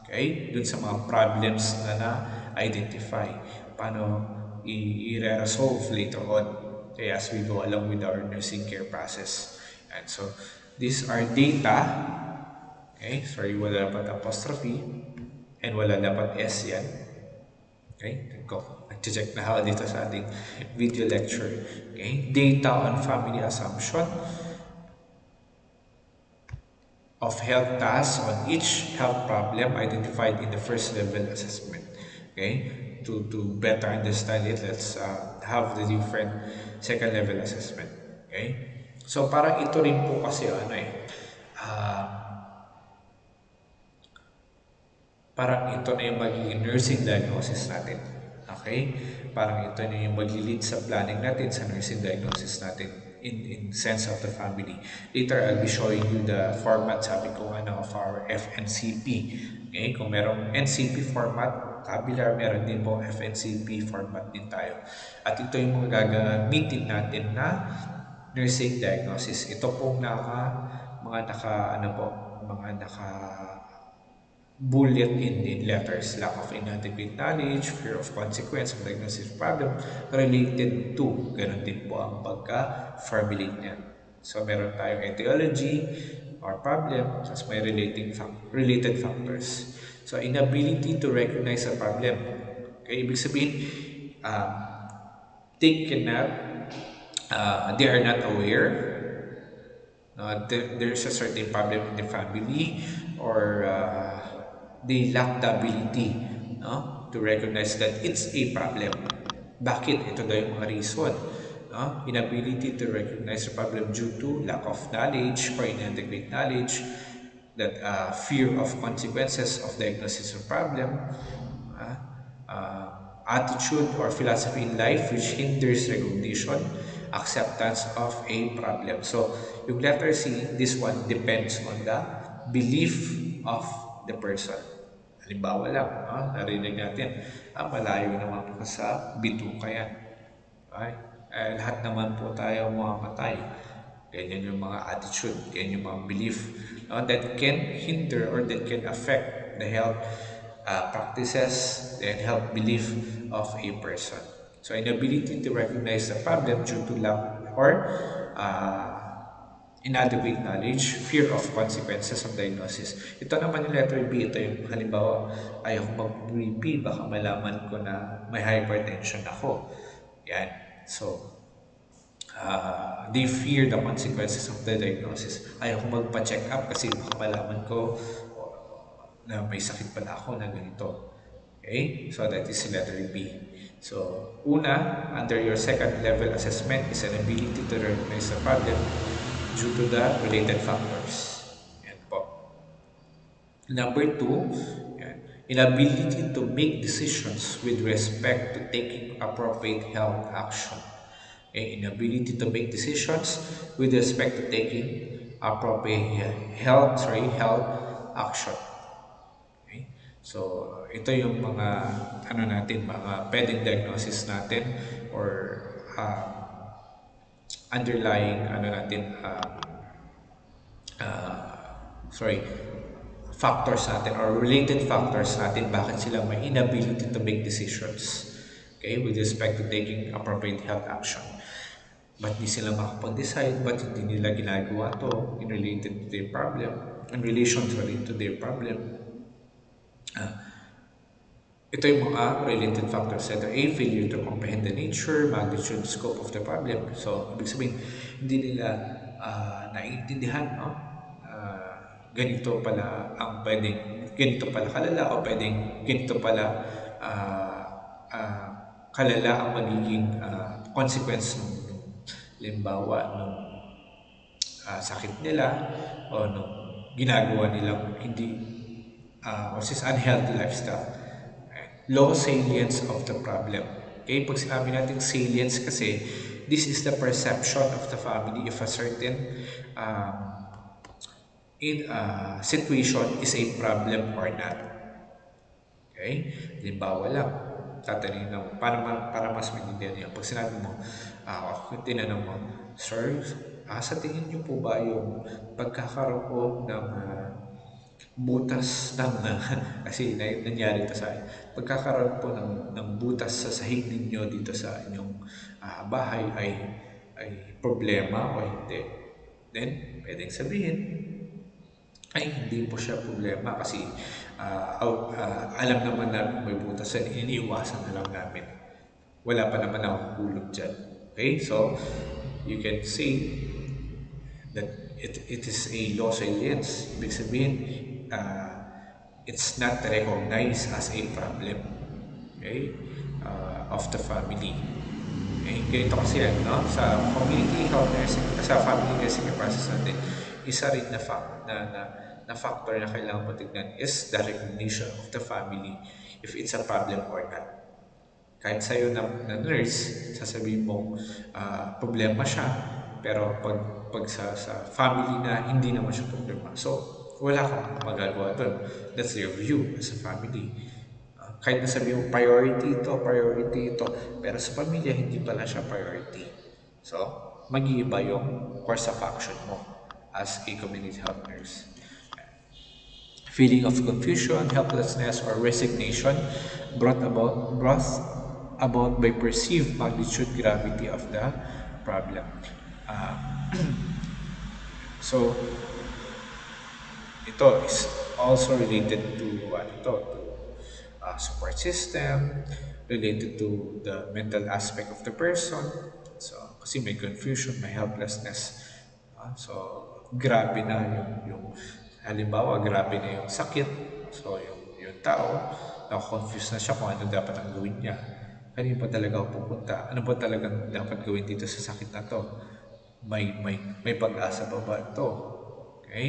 Okay? Dun sa mga problems na na-identify. Paano i-resolve later on. Okay, as we go along with our nursing care process. And so, these are data. Okay, sorry, wala dapat apostrophe and wala dapat S yan. Okay, nag-check na ako dito sa ating video lecture. Okay, data on family assumption of health tasks on each health problem identified in the first level assessment. Okay, to better understand it, let's have the different second level assessment. Okay, so parang ito rin po kasi parang ito na yung magiging nursing diagnosis natin. Okay? Parang ito na yung mag-lead sa planning natin sa nursing diagnosis natin in sense of the family. Later, I'll be showing you the format, sabi ko of our FNCP. Okay? Kung merong NCP format, tabular, meron din po FNCP format din tayo. At ito yung mga gagamitin natin na nursing diagnosis. Ito pong mga naka bullet in letters, lack of inadequate knowledge, fear of consequence of diagnosis problem related to, ganun din po ang pagka-formulate niyan. So, meron tayong etiology or problem, tapos may related factors. So, inability to recognize a problem. Okay, ibig sabihin, they are not aware there's a certain problem in the family or they lack the ability to recognize that it's a problem. Bakit? Ito daw yung mga reason. Inability to recognize the problem due to lack of knowledge or inadequate knowledge, that fear of consequences of diagnosis of problem, attitude or philosophy in life which hinders recognition, acceptance of a problem. So, yung letter C, this one depends on the belief of the person. Halimbawa lang, narinig natin, malayo naman po sa bituka yan. Okay? Lahat naman po tayo mamamatay. Ganyan yung mga attitude, ganyan yung mga belief that can hinder or that can affect the health practices, and health belief of a person. So inability to recognize the problem due to lack or inadequate knowledge, fear of consequences of diagnosis. Ito naman yung letter B, ito yung halimbawa, ayaw mag-BP, baka malaman ko na may hypertension ako. Yan. So, they fear the consequences of the diagnosis. Ayaw ko magpa-check up kasi baka malaman ko na may sakit pala ako na ganito. Okay? So that is letter B. So, una, under your second level assessment is an ability to recognize the problem due to the related factors. Yan po. Number two, yan, inability to make decisions with respect to taking appropriate health action. Okay? Inability to make decisions with respect to taking appropriate health action. Okay? So, ito yung mga ano natin, mga pwedeng diagnosis natin or underlying ano natin sorry, factors natin or related factors natin bakit sila may inability to make decisions, okay, with respect to taking appropriate health action. Ba't di sila makapag-decide? Ba't hindi nila ginagawa to in related to their problem? In relation, sorry, to their problem? Ito yung mga related factors. Letter A, failure to comprehend the nature, magnitude, scope of the problem. So, ibig sabihin, hindi nila naiintindihan, no? Ganito pala ang pwedeng, ganito pala kalala o pwedeng ganito pala ah, ah, kalala ang magiging consequence ng limbawa ng sakit nila o nung ginagawa nilang hindi which is unhealthy lifestyle. Low salience of the problem. Okay, pag sinabi natin salience kasi, this is the perception of the family if a certain situation is a problem or not. Okay? Halimbawa lang, tatanungin mo, para mas maintindihan niyo. Pag sinabi mo, tinanong mo, Sir, sa tingin niyo po ba yung pagkakaroon ng butas ng, kasi nangyari ito sa akin, pagkakaroon po ng butas sa sahig ninyo dito sa inyong bahay ay problema o hindi? Then, pwedeng sabihin, ay hindi po siya problema kasi alam naman namin may butas yan, iniiwasan na lang namin. Wala pa naman nakukulog dyan. Okay? So, you can say that it is a low salience. Ibig sabihin, it's not recognized as a problem, okay, of the family. Okay? Ganito kasi yan, no? Sa community health nursing, sa family nursing process natin, isa rin na factor na kailangan mo tignan is the recognition of the family if it's a problem or not. Kahit sa'yo na nurse, sasabihin mong problema siya, pero pag sa family na hindi naman siya problema. So, wala kang magagawa doon. That's your view as a family. Kahit na sabihin mo priority ito, pero sa pamilya hindi pala siya priority. So, mag-iiba yung course of action mo as a community health nurse. Feeling of confusion, helplessness, or resignation brought about by perceived magnitude gravity of the problem. So, ito is also related to support system, related to the mental aspect of the person. So, kasi may confusion, may helplessness. So, grabe na halimbawa, grabe na yung sakit. So, yung tao, na-confuse na siya kung ano dapat ang gawin niya. Kanino pa talaga ako pupunta? Ano ba talagang dapat gawin dito sa sakit na to? May pag-asa pa ba ito? Okay?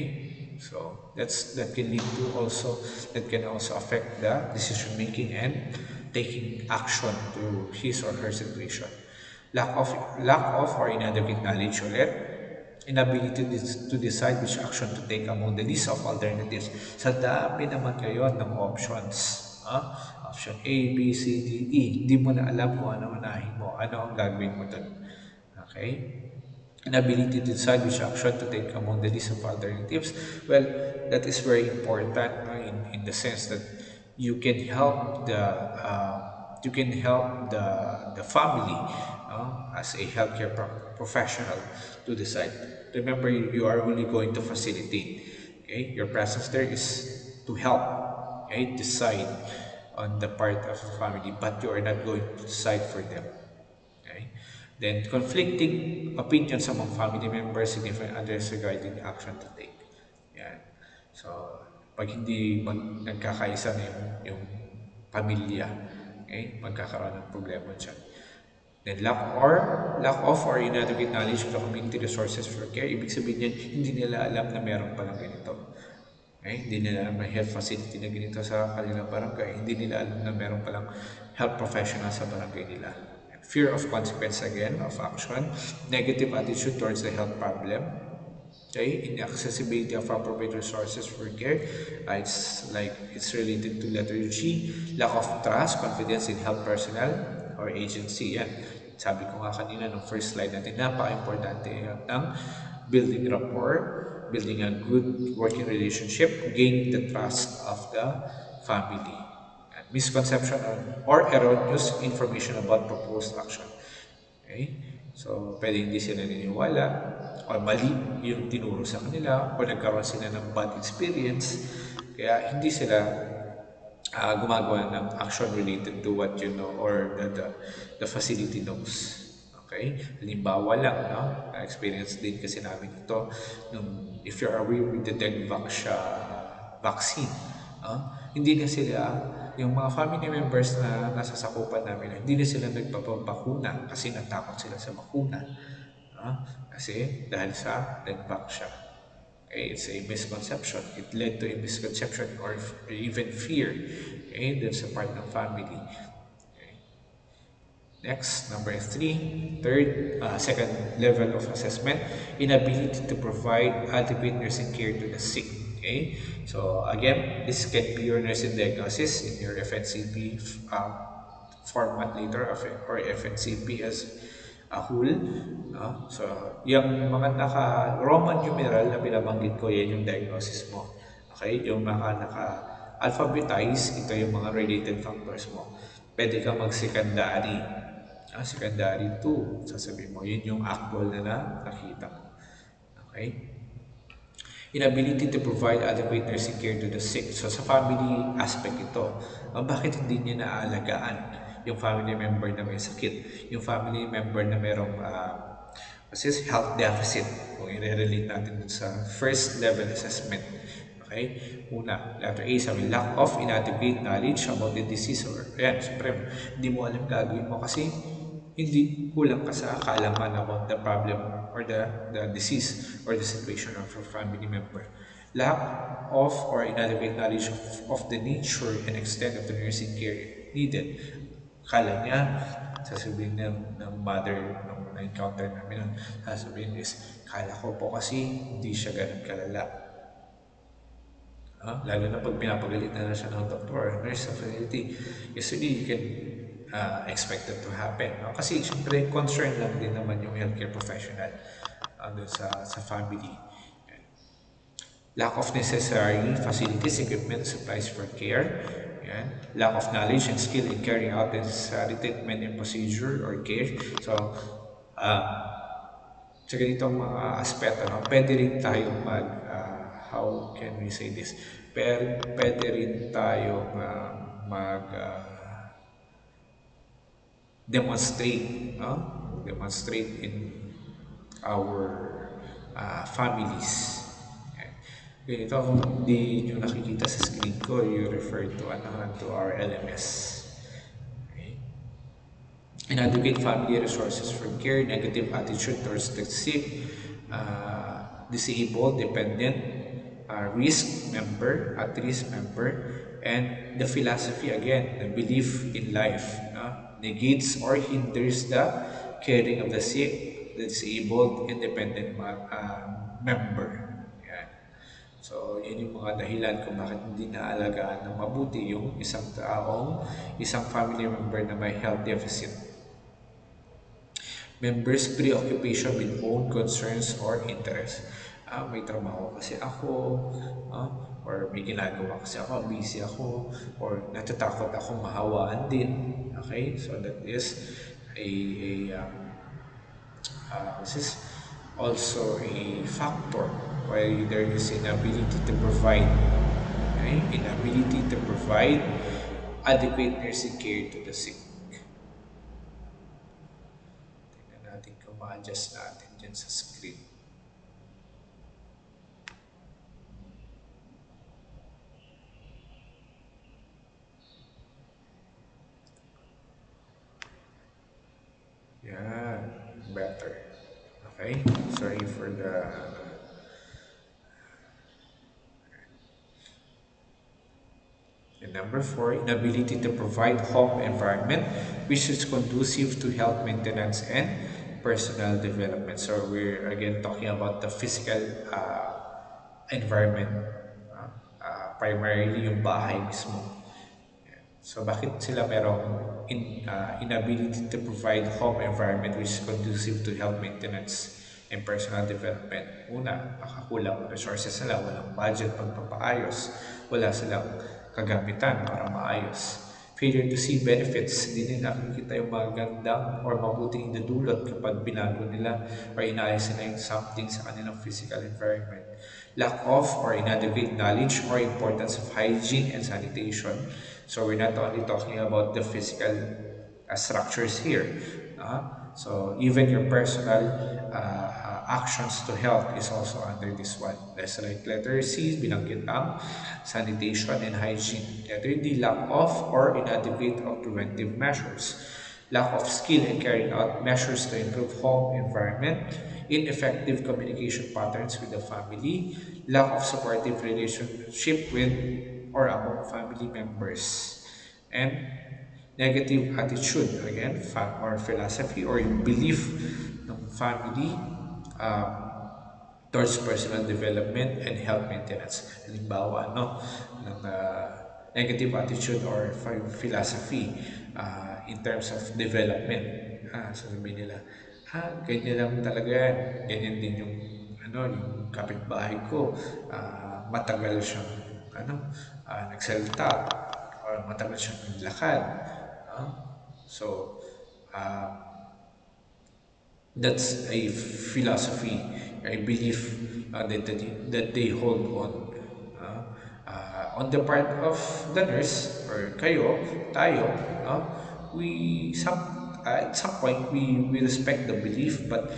So, that can also affect the decision making and taking action to his or her situation. Lack of or inadequate knowledge ulit, inability to decide which action to take among the list of alternatives. Sa dami naman ngayon ng options. Option A, B, C, D, E. Hindi mo na alam kung ano unahin mo, ano ang gagawin mo dun. Okay? Inability to decide which action to take among the list of alternatives. Well, that is very important in the sense that you can help the family as a healthcare professional to decide. Remember, you are only going to facilitate. Okay, your presence there is to help. Okay, decide on the part of the family, but you are not going to decide for them. Okay? Then conflicting opinions among family members, significant others regarding the action to take. Yan. So, pag hindi nagkakaisa na yung pamilya, okay, magkakaroon ng problema dyan. Then lack of or inadequate knowledge of the community resources for care. Ibig sabihin yan, hindi nila alam na meron palang ganito. Okay? Hindi nila alam na health facility na ganito sa kanilang barangay. Hindi nila alam na meron palang health professional sa barangay nila. Fear of consequence again, of action. Negative attitude towards the health problem. Okay, inaccessibility of appropriate resources for care. It's related to letter G. Lack of trust, confidence in health personnel or agency. Yan. Sabi ko nga kanina nung first slide natin, napaka-importante ng building rapport, building a good working relationship, gain the trust of the family. And misconception or erroneous information about proposed action. Okay? So, pwede hindi sila naniniwala o mali yung tinuro sa kanila o nagkaroon sila ng bad experience. Kaya hindi sila gumagawa ng action related to what you know or the facility knows. Okay? Halimbawa lang, no? Na-experience din kasi namin ito. If you're aware with the Dengvaxia vaccine, hindi na sila, yung mga family members na nasa sakupan namin, hindi na sila nagpapabakuna kasi natakot sila sa bakuna. Kasi dahil sa Dengvaxia. Okay, it's a misconception. It led to a misconception or even fear. Okay, that's a part ng family. Okay. Next, number three, second level of assessment, inability to provide adequate nursing care to the sick. Okay, so again, this can be your nursing diagnosis in your FNCP format later or FNCP as a whole. No? So, yung mga naka-Roman numeral na binabanggit ko, yan yung diagnosis mo. Okay? Yung mga naka-alphabetize, ito yung mga related factors mo. Pwede kang mag-secondary. Secondary 2, sasabihin mo, yun yung actual na nakita mo. Okay? Inability to provide adequate nursing care to the sick. So sa family aspect ito, bakit hindi niya naaalagaan yung family member na may sakit, yung family member na merong health deficit, kung i-relate natin dun sa first level assessment. Okay? Una, letter A, sabi, lack of inadequate knowledge about the disease or, ayan, siyempre, hindi mo alam gagawin mo kasi hindi kulang ka sa kaalaman about the problem or the disease or the situation of your family member. Lack of or inadequate knowledge of the nature and extent of the nursing care needed. Kala niya, sasabihin ng mother nung na-encounter namin nun, sasabihin is, kala ko po kasi hindi siya ganun kalala. Lalo na pag pinapagalitan na siya ng doctor or nurse sa facility. Usually, you can expect that to happen. No? Kasi siyempre, concern lang din naman yung healthcare professional sa family. Lack of necessary facilities, equipment, supplies for care. Yan. Lack of knowledge and skill in carrying out the necessary treatment and procedure or care. So, sa ganitong mga aspeto, no? Pwede rin tayong how can we say this? Pwede rin tayong demonstrate, no? Demonstrate in our families. Ganito, kung hindi nyo nakikita sa screen ko, you refer to, to our LMS. Okay. Inadequate family resources for care, negative attitude towards the sick, disabled, dependent, risk member, at-risk member, and the philosophy again, the belief in life, negates or hinders the caring of the sick, the disabled, independent member. Yan. So, yun yung mga dahilan kung bakit hindi naalagaan ng mabuti yung isang family member na may health deficit. Members' preoccupation with own concerns or interests. May trabaho kasi ako, or may ginagawa kasi ako, busy ako, or natatakot ako mahawaan din. Okay? So that is a this is also a factor why there is inability to provide, okay? Inability to provide adequate nursing care to the sick. Tingnan natin kung ma-adjust natin dyan sa screen. Yeah, better. Okay, sorry for the. And number four, inability to provide home environment which is conducive to health maintenance and personal development. So we're again talking about the physical environment, primarily yung bahay mismo. So bakit sila merong inability to provide home environment which is conducive to health maintenance and personal development? Una, nakakulang resources sila, walang budget pagpapaayos, wala silang kagamitan para maayos. Failure to see benefits, hindi nila nakikita yung magandang or mabuting idudulot kapag binago nila or inaayos nila yung something sa kanilang physical environment. Lack of or inadequate knowledge or importance of hygiene and sanitation. So we're not only talking about the physical structures here. So even your personal actions to health is also under this one. Let's like letter C, binanggit ang sanitation and hygiene. Letter D, lack of or inadequate of preventive measures. Lack of skill in carrying out measures to improve home environment, ineffective communication patterns with the family, lack of supportive relationship with or among family members, and negative attitude, again, or philosophy or yung belief ng family towards personal development and health maintenance. Halimbawa, no, ng negative attitude or philosophy in terms of development. Sasabihin nila, ganyan lang talaga yan. Ganyan din yung, yung kapitbahay ko. Matagal siyang, nagsalita or matagal siyang naglakad. Ah, so, uh, that's a philosophy, a belief that they hold on. On the part of the nurse or kayo, tayo, we at some point we respect the belief, but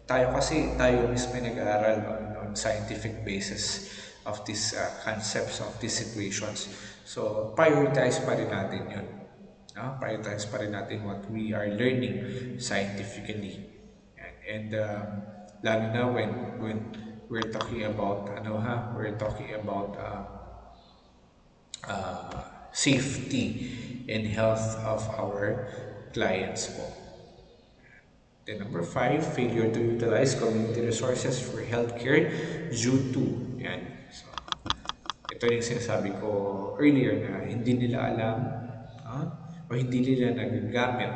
tayo mismo ay nag-aaral on scientific basis of these concepts, of these situations. So prioritize pa rin natin yun. Prioritize pa rin natin what we are learning scientifically. And lalo na when we're talking about we're talking about safety and health of our clients po. Then number five, failure to utilize community resources for healthcare due to, yan. So, ito yung sinasabi ko earlier na hindi nila alam o hindi nila nagagamit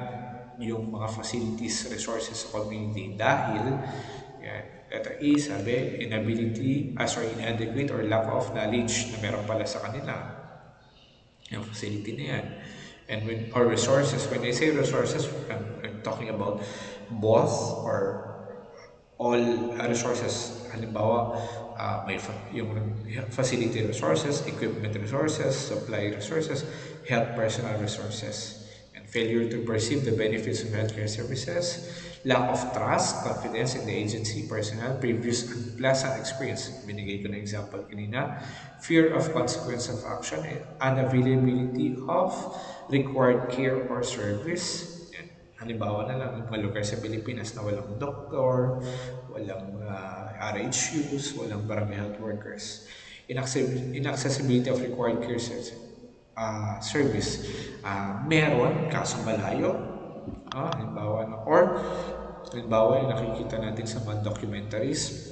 yung mga facilities, resources sa community dahil yan, letter E, sabi, inability, inadequate or lack of knowledge na meron pala sa kanila yung facility na yan. And when, or resources, when I say resources, I'm talking about both or all resources. Halimbawa, yung facility resources, equipment resources, supply resources, health personal resources, and failure to perceive the benefits of healthcare services, lack of trust, confidence in the agency personnel, previous unpleasant experience. Binigay ko na example kanina. Fear of consequence of action, and unavailability of required care or service. Yan. Halimbawa na lang, yung mga lugar sa Pilipinas na walang doktor, walang RHUs, walang barangay health workers. Inaccessibility of required care service. Meron, kaso malayo. Halimbawa, or halimbawa yung nakikita natin sa mga documentaries,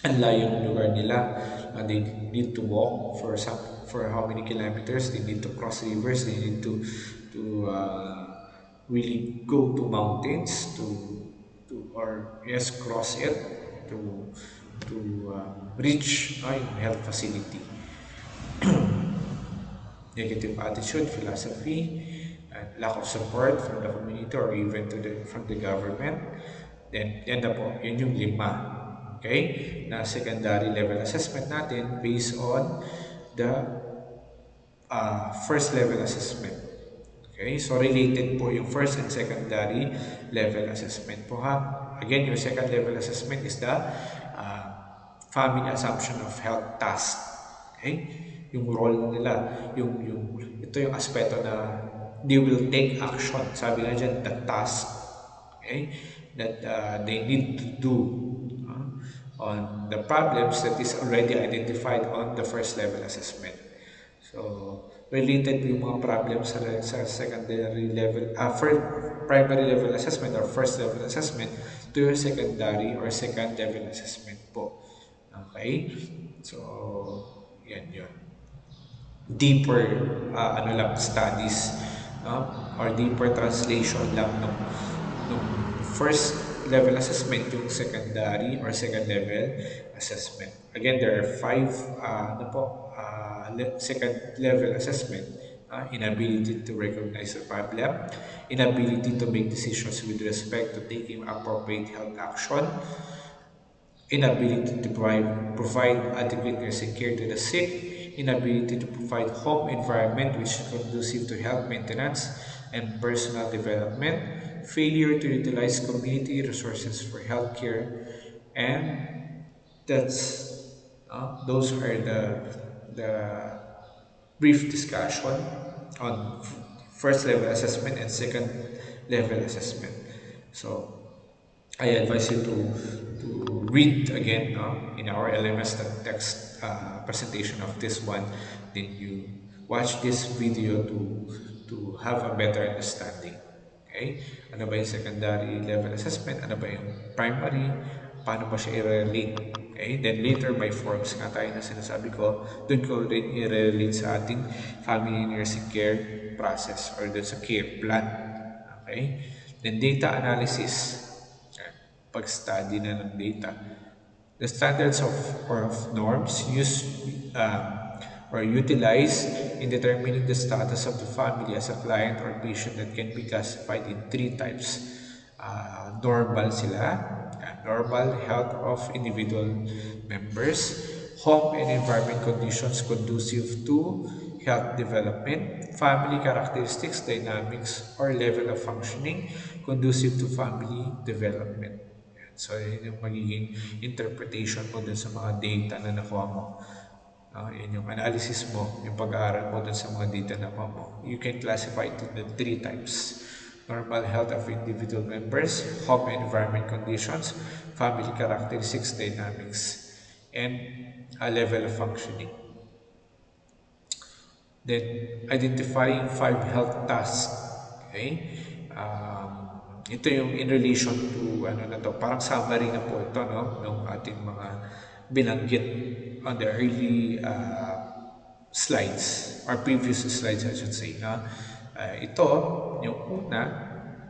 ang layo ng lugar nila. They need to walk for how many kilometers. They need to cross rivers. They need to really go to mountains to or yes cross it to reach yung health facility. Negative attitude, philosophy, and lack of support from the community or even from the government. Then, yan na po, yun yung lima. Okay? Na secondary level assessment natin based on the first level assessment. Okay, so related po yung first and secondary level assessment po ha. Again, yung second level assessment is the uh, family assumption of health task. Okay, yung role nila, ito yung aspeto na they will take action. Sabi nga dyan, the task, okay, that they need to do on the problems that is already identified on the first level assessment. So, related yung mga problems sa secondary level, first, primary level assessment or first level assessment to your secondary or second level assessment po. Okay? So, yan yun. Deeper, studies, no? Or deeper translation lang nung first level assessment yung secondary or second level assessment. Again, there are five second level assessment. Inability to recognize the problem, inability to make decisions with respect to taking appropriate health action, inability to provide adequate nursing care to the sick, inability to provide home environment which is conducive to health maintenance and personal development, failure to utilize community resources for healthcare, and those are the brief discussion on first level assessment and second level assessment. So I advise you to read again in our LMS the text presentation of this one. Then you watch this video to have a better understanding. Okay? Ano ba yung secondary level assessment? Ano ba yung primary? Paano ba siya i-relate? Okay? Then later by forms nga tayo na sinasabi ko, doon ko rin i-relate sa ating family nursing care process or doon sa care plan. Okay? Then data analysis. Pag-study na ng data. The standards of norms used or utilized in determining the status of the family as a client or patient that can be classified in three types. Normal sila, normal health of individual members, home and environment conditions conducive to health development, family characteristics, dynamics, or level of functioning conducive to family development. So, yun yung magiging interpretation mo dun sa mga data na nakuha mo. Yun yung analysis mo, yung pag-aaral mo dun sa mga data na nakuha mo. You can classify it into three types. Normal health of individual members, home and environment conditions, family characteristics, dynamics, and a level of functioning. Then, identifying five health tasks. Okay? Ito yung in relation to, parang summary na po ito, no? Ng ating mga binanggit on the early slides, or previous slides, I should say, no? Ito, yung una,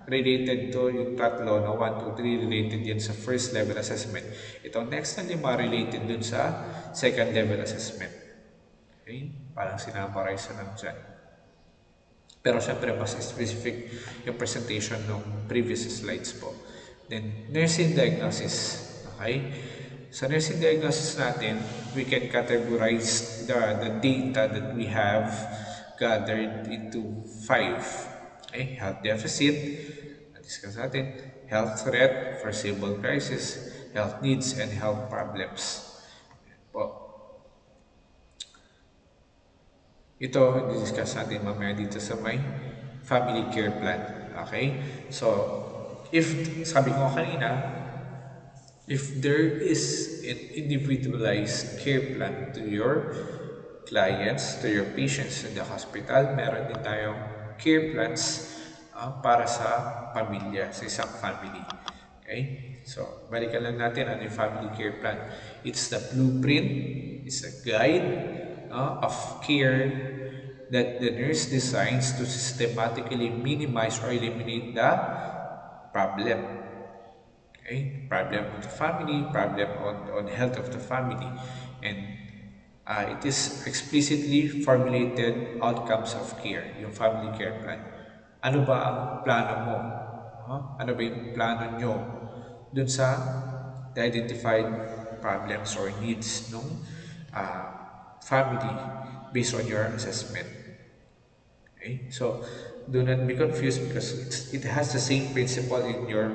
related to yung tatlo, no? 1, 2, 3, related yan sa first level assessment. Ito, next na lima, related dun sa second level assessment. Okay? Parang sinamarize na lang dyan. Pero syempre, mas specific yung presentation ng previous slides po. Then, nursing diagnosis. Okay? Sa nursing diagnosis natin, we can categorize the data that we have gathered into five. Okay? Health deficit, discuss natin, health threat, foreseeable crisis, health needs, and health problems. Po. Ito, discuss natin mamaya dito sa may family care plan. Okay? So, sabi ko kanina, if there is an individualized care plan to your clients, to your patients in the hospital, meron din tayong care plans para sa pamilya, sa isang family. Okay? So, balikan lang natin ano yung family care plan. It's the blueprint, it's a guide of care that the nurse designs to systematically minimize or eliminate the problem. Okay? Okay, problem of the family, problem on health of the family, and it is explicitly formulated outcomes of care, yung family care plan. Ano ba ang plano mo? Ano ba yung plano nyo dun sa identified problems or needs ng uh, family based on your assessment? Okay, so do not be confused because it has the same principle in your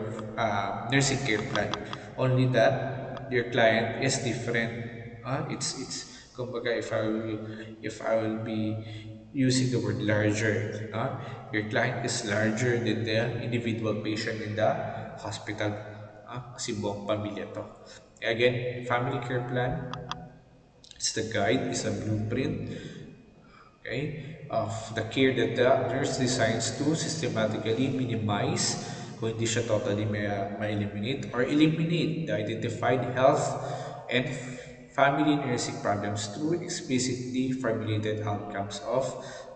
nursing care plan. Only that your client is different. Kumbaga if I will be using the word larger, your client is larger than the individual patient in the hospital. Kasi buong pamilya to. Again, family care plan, it's the guide, it's a blueprint, okay, of the care that the nurse designs to systematically minimize, kung hindi siya totally ma-eliminate, or eliminate the identified health and family nursing problems through explicitly formulated outcomes of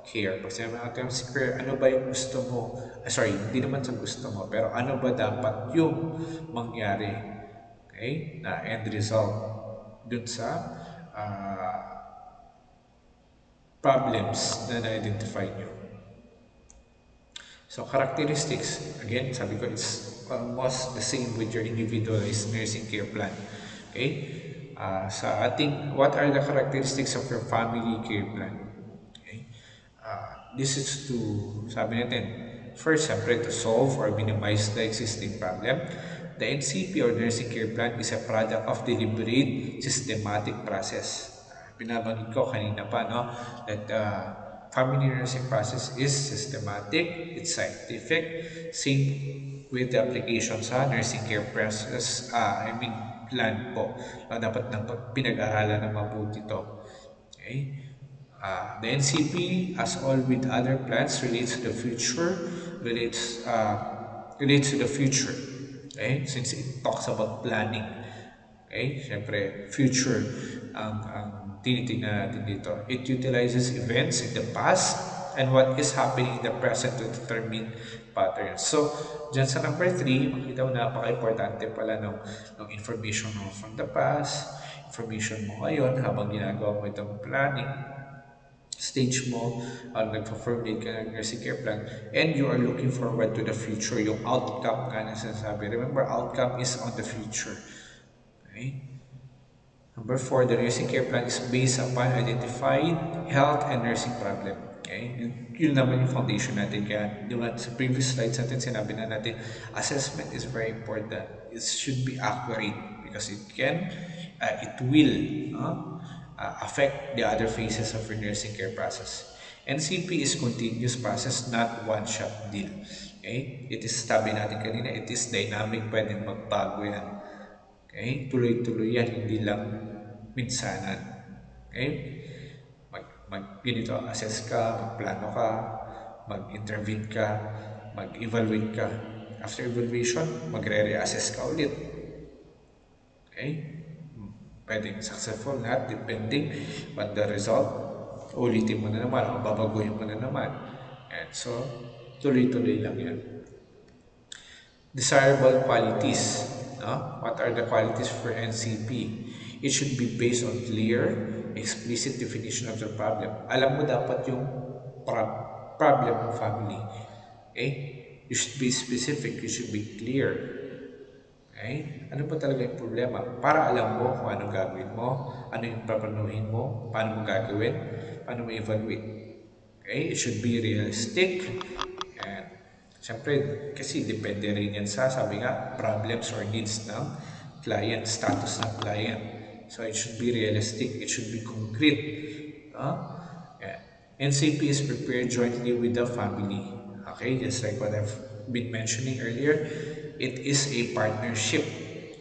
care. Pag sinabi natin si care, ano ba yung gusto mo? Sorry, hindi naman sa gusto mo, pero ano ba dapat yung mangyari? Okay? Na end result dun sa problems na na-identify nyo. So characteristics, again, sabi ko, it's almost the same with your individualized nursing care plan. Okay? Sa ating, what are the characteristics of your family care plan? Okay? This is to, sabi natin, first, siyempre, to solve or minimize the existing problem. The NCP or nursing care plan is a product of deliberate, systematic process. Binabanggit ko kanina pa, no? That family nursing process is systematic, it's scientific, same with the application sa nursing care process, plan po. Dapat nang pinag-aralan na mabuti to. Okay? The NCP, as all with other plans, relates to the future. Okay? Since it talks about planning. Okay? Siyempre, future ang tinitingnan natin dito. It utilizes events in the past and what is happening in the present to determine patterns. So, dyan sa number 3, makita mo napaka-importante pala ng information mo from the past, information mo ngayon habang ginagawa mo itong planning, stage mo, nagpa-formulate ka ng nursing care plan, and you are looking forward to the future, yung outcome nga na sinasabi. Remember, outcome is on the future. Okay? Number 4, the nursing care plan is based upon identified health and nursing problem. Okay? Yun naman yung foundation natin. Kaya sa previous slides natin, sinabi na natin, assessment is very important. It should be accurate because it will affect the other phases of your nursing care process. NCP is continuous process, not one-shot deal. Okay? It is, sabi natin kanina, it is dynamic, pwedeng magbago yan. Okay? Tuloy-tuloy yan, hindi lang minsanan. Okay? Ganito, assess ka, magplano ka, mag-intervene ka, mag-evaluate ka. After evaluation, magre-reassess ka ulit. Okay? Pwedeng successful na, depending on the result. Ulitin mo na naman, o babaguhin mo na naman. And so, tuloy-tuloy lang yan. Desirable qualities. No? What are the qualities for NCP? It should be based on clear, explicit definition of the problem. Alam mo dapat yung problem ng family. Okay? You should be specific. You should be clear. Okay? Ano ba talaga yung problema? Para alam mo kung anong gagawin mo, ano yung papanuhin mo, paano mo gagawin, paano mo evaluate. Okay? It should be realistic. And siyempre, kasi depende rin yan sa, sabi nga, problems or needs ng client, status ng client. So it should be realistic. It should be concrete. Yeah. NCP is prepared jointly with the family. Okay, just like what I've been mentioning earlier, it is a partnership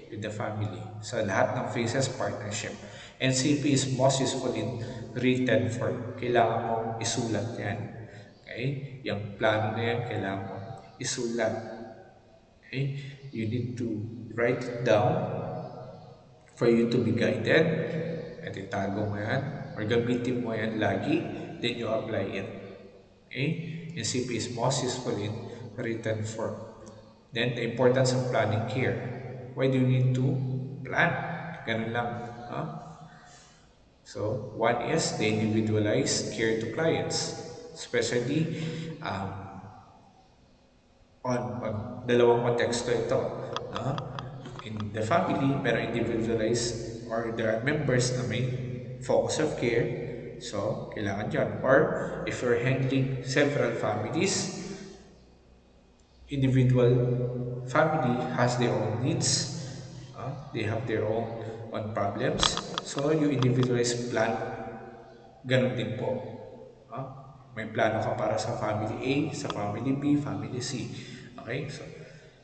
with the family. So lahat ng phases, partnership. NCP is most useful in written form. Kailangan mong isulat yan. Okay? Yung plano na yan, kailangan mong isulat. Okay? You need to write it down for you to be guided. At itago mo yan. Or gamitin mo yan lagi. Then you apply it. Okay? NCP is most useful in written form. Then, the importance of planning care. Why do you need to plan? Ganun lang. Huh? So, one is the individualized care to clients, especially on dalawang konteksto ito. No? In the family, merong individualized or there are members na may focus of care. So, kailangan yan. Or if you're handling several families, individual family has their own needs. They have their own problems. So, you individualize plan, ganun din po. May plano ka para sa family A, sa family B, family C. Okay? So,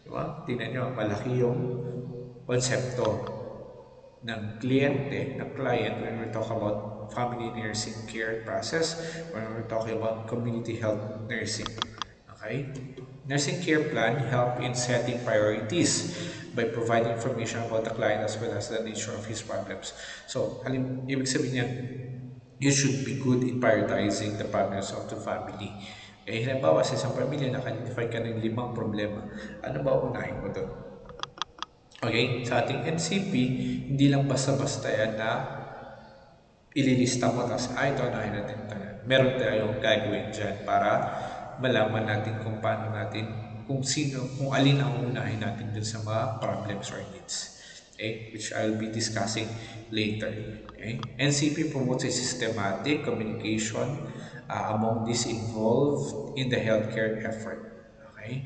diba? Tingnan nyo, malaki yung konsepto ng kliyente, ng client when we talk about family nursing care process, when we're talking about community health nursing. Okay? Nursing care plan help in setting priorities by providing information about the client as well as the nature of his problems. So, ibig sabihin yan, you should be good in prioritizing the problems of the family. Eh, halimbawa sa isang pamilya, naka-identify ka ng 5 problema. Ano ba unahin mo doon? Okay, sa ating NCP, hindi lang basta-basta yan na ililista mo tapos, ito unahin natin ito. Meron tayong gagawin dyan para malaman natin kung paano natin, kung sino, kung alin ang unahin natin dun sa mga problems or needs. Okay, which I'll be discussing later. Okay? NCP promotes a systematic communication among these involved in the healthcare effort. Okay,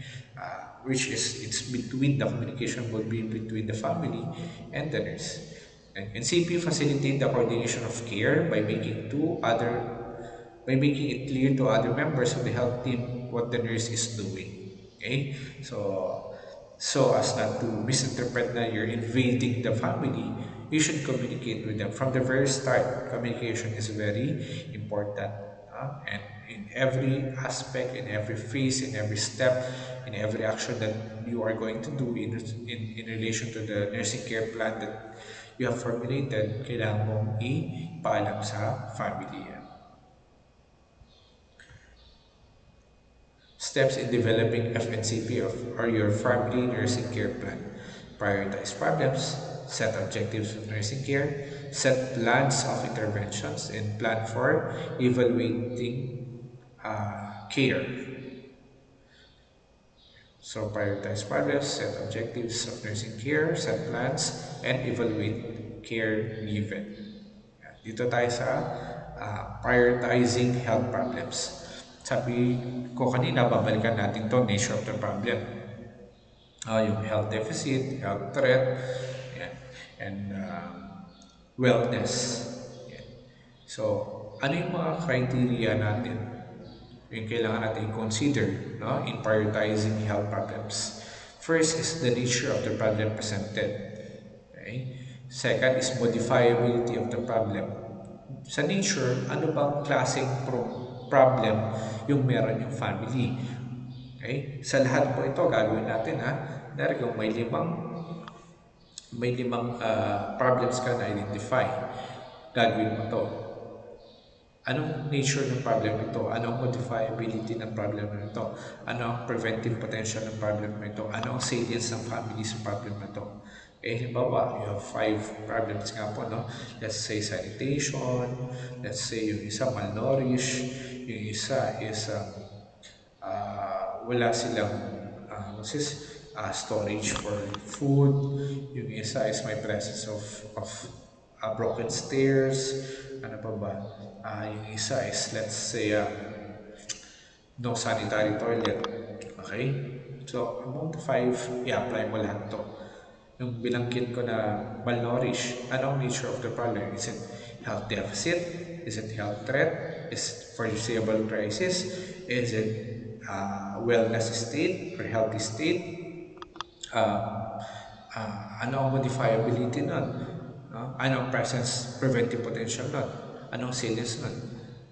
which is it's between the communication will be between the family and the nurse. And NCP facilitate the coordination of care by making it clear to other members of the health team what the nurse is doing. Okay, so as not to misinterpret that you're invading the family, you should communicate with them from the very start. Communication is very important, and in every aspect, in every phase, in every step, in every action that you are going to do in relation to the nursing care plan that you have formulated, kailangan mong ipaalam sa family yan. Steps in developing FNCP or your family nursing care plan. Prioritize problems, set objectives of nursing care, set plans of interventions, and plan for evaluating care. So prioritize problems, set objectives of nursing care, set plans, and evaluate care given. Dito tayo sa prioritizing health problems. Sabi ko kanina, babalikan natin to nature of the problem. Yung health deficit, health threat, yan, and wellness. Yan. So, ano yung mga criteria natin yung kailangan natin consider, no, in prioritizing health problems? First is the nature of the problem presented. Okay? Second is modifiability of the problem. Sa nature, ano bang klaseng problem yung meron yung family? Okay? Sa lahat po ito, gagawin natin ha. Dari kung may limang problems ka na identify, gagawin mo to. Anong nature ng problem nito? Anong modifiability ng problem nito? Ano ang preventive potential ng problem nito? Ano ang salience ng family sa problem na ito? Eh, halimbawa, you have 5 problems nga po, no? Let's say sanitation, let's say yung isa malnourished, yung isa is wala silang storage for food, yung isa is may presence of broken stairs, ano pa ba? Yung isa is, let's say, no sanitary toilet. Okay? So, among the 5, i-apply mo lahat to. Yung binangkit ko na malnourished, ano ang nature of the problem? Is it health deficit? Is it health threat? Is it foreseeable crisis? Is it wellness state or healthy state? Ano ang modifiability nun? No? Ano ang presence preventive potential nun? Anong salience nun?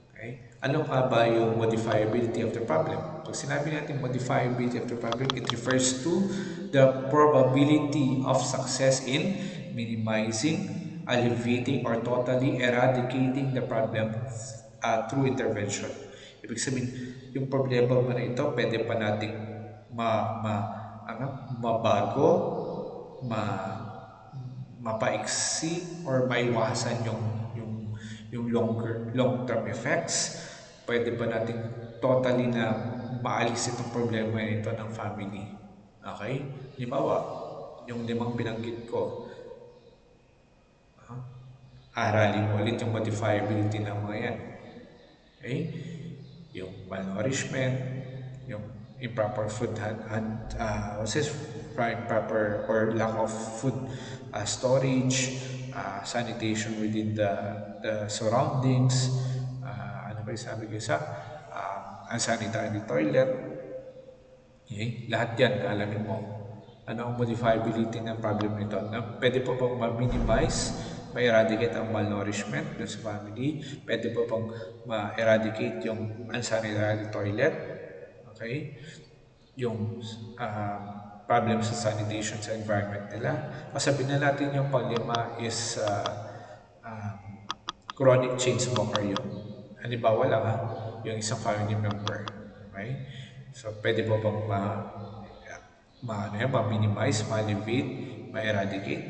Okay? Ano nga ba yung modifiability of the problem? Pag sinabi natin modifiability of the problem, it refers to the probability of success in minimizing, alleviating, or totally eradicating the problem through intervention. Ibig sabihin, yung problema mo na ito, pwede pa nating mabago, ma mapaiksi or maiwasan yung yung long term effects. Pwede ba natin totally na maalis itong problema nito ng family? Okay? Halimbawa, yung limang binanggit ko, aralin mo ulit yung modifiability ng mga yan. Okay? Yung malnourishment, yung improper food what's this? Improper or lack of food storage, sanitation within the surroundings, ano ba yung sabi ko isa? Unsanitary toilet, okay? Lahat yan, alamin mo. Ano ang modifiability ng problem nito? Pwede po bang ma-minimize, ma-eradicate ang malnourishment dun sa family? Pwede po bang ma-eradicate yung unsanitary toilet? Okay? Yung problem sa sanitation sa environment nila. Kasabihin na natin yung panglima is chronic chain smoker yun. Halimbawa lang ha, yung isang family member. Okay? So, pwede po bang ma-minimize, ma-alleviate, ma-eradicate?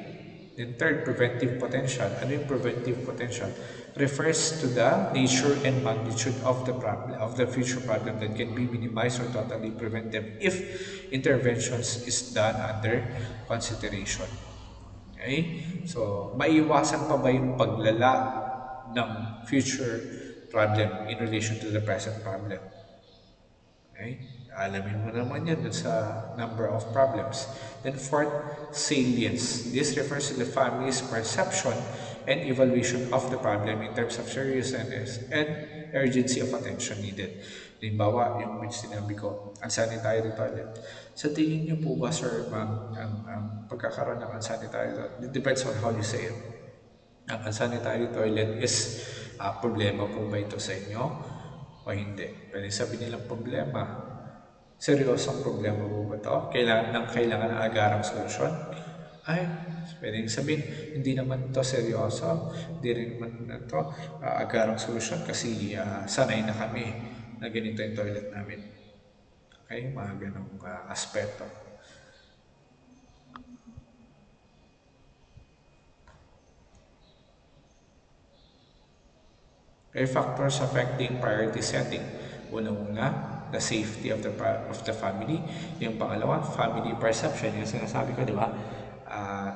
Then third, preventive potential. Ano yung preventive potential? Refers to the nature and magnitude of the problem, of the future problem that can be minimized or totally prevented if interventions is done under consideration. Okay? So, maiwasan pa ba yung paglala ng future problem in relation to the present problem? Okay? Alamin mo naman yan dun sa number of problems. Then fourth, salience. This refers to the family's perception and evaluation of the problem in terms of seriousness and urgency of attention needed. Halimbawa, yung which sinabi ko, unsanitary toilet. Sa tingin niyo po ba, sir, ma'am, ang pagkakaroon ng unsanitary toilet, it depends on how you say it. Ang unsanitary toilet is problema po ba ito sa inyo o hindi? Pwede sabihin nilang problema. Seryosong problema po ba ito? Kailangan ng agarang solusyon? Ay, pwedeng sabihin, hindi naman ito seryoso, hindi rin naman ito agarang solusyon kasi sanay na kami na ganito yung toilet namin. Okay, mga ganong aspeto. Okay, factors affecting priority setting. Unang-una, the safety of the family. Yung pangalawa, family perception. Yung sinasabi ko, di ba? Uh,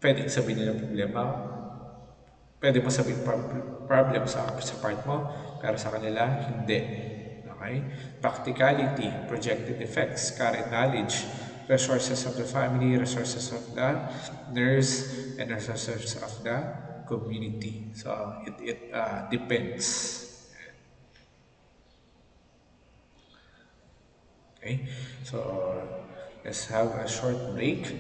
pwedeng sabihin nila problema. Pwede mo sabihin problem sa part mo, pero sa kanila, hindi. Okay? Practicality, projected effects, current knowledge, resources of the family, resources of the nurse, and resources of the community. So, it depends. Okay? So, let's have a short break.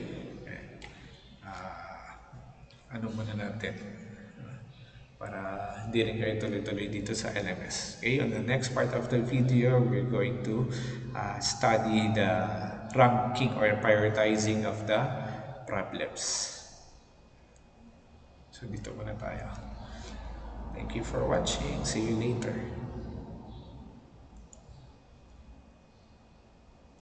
Ano muna natin? Para hindi rin kayo tuloy-tuloy dito sa LMS. Okay, on the next part of the video, we're going to study the ranking or prioritizing of the problems. So dito muna tayo. Thank you for watching. See you later.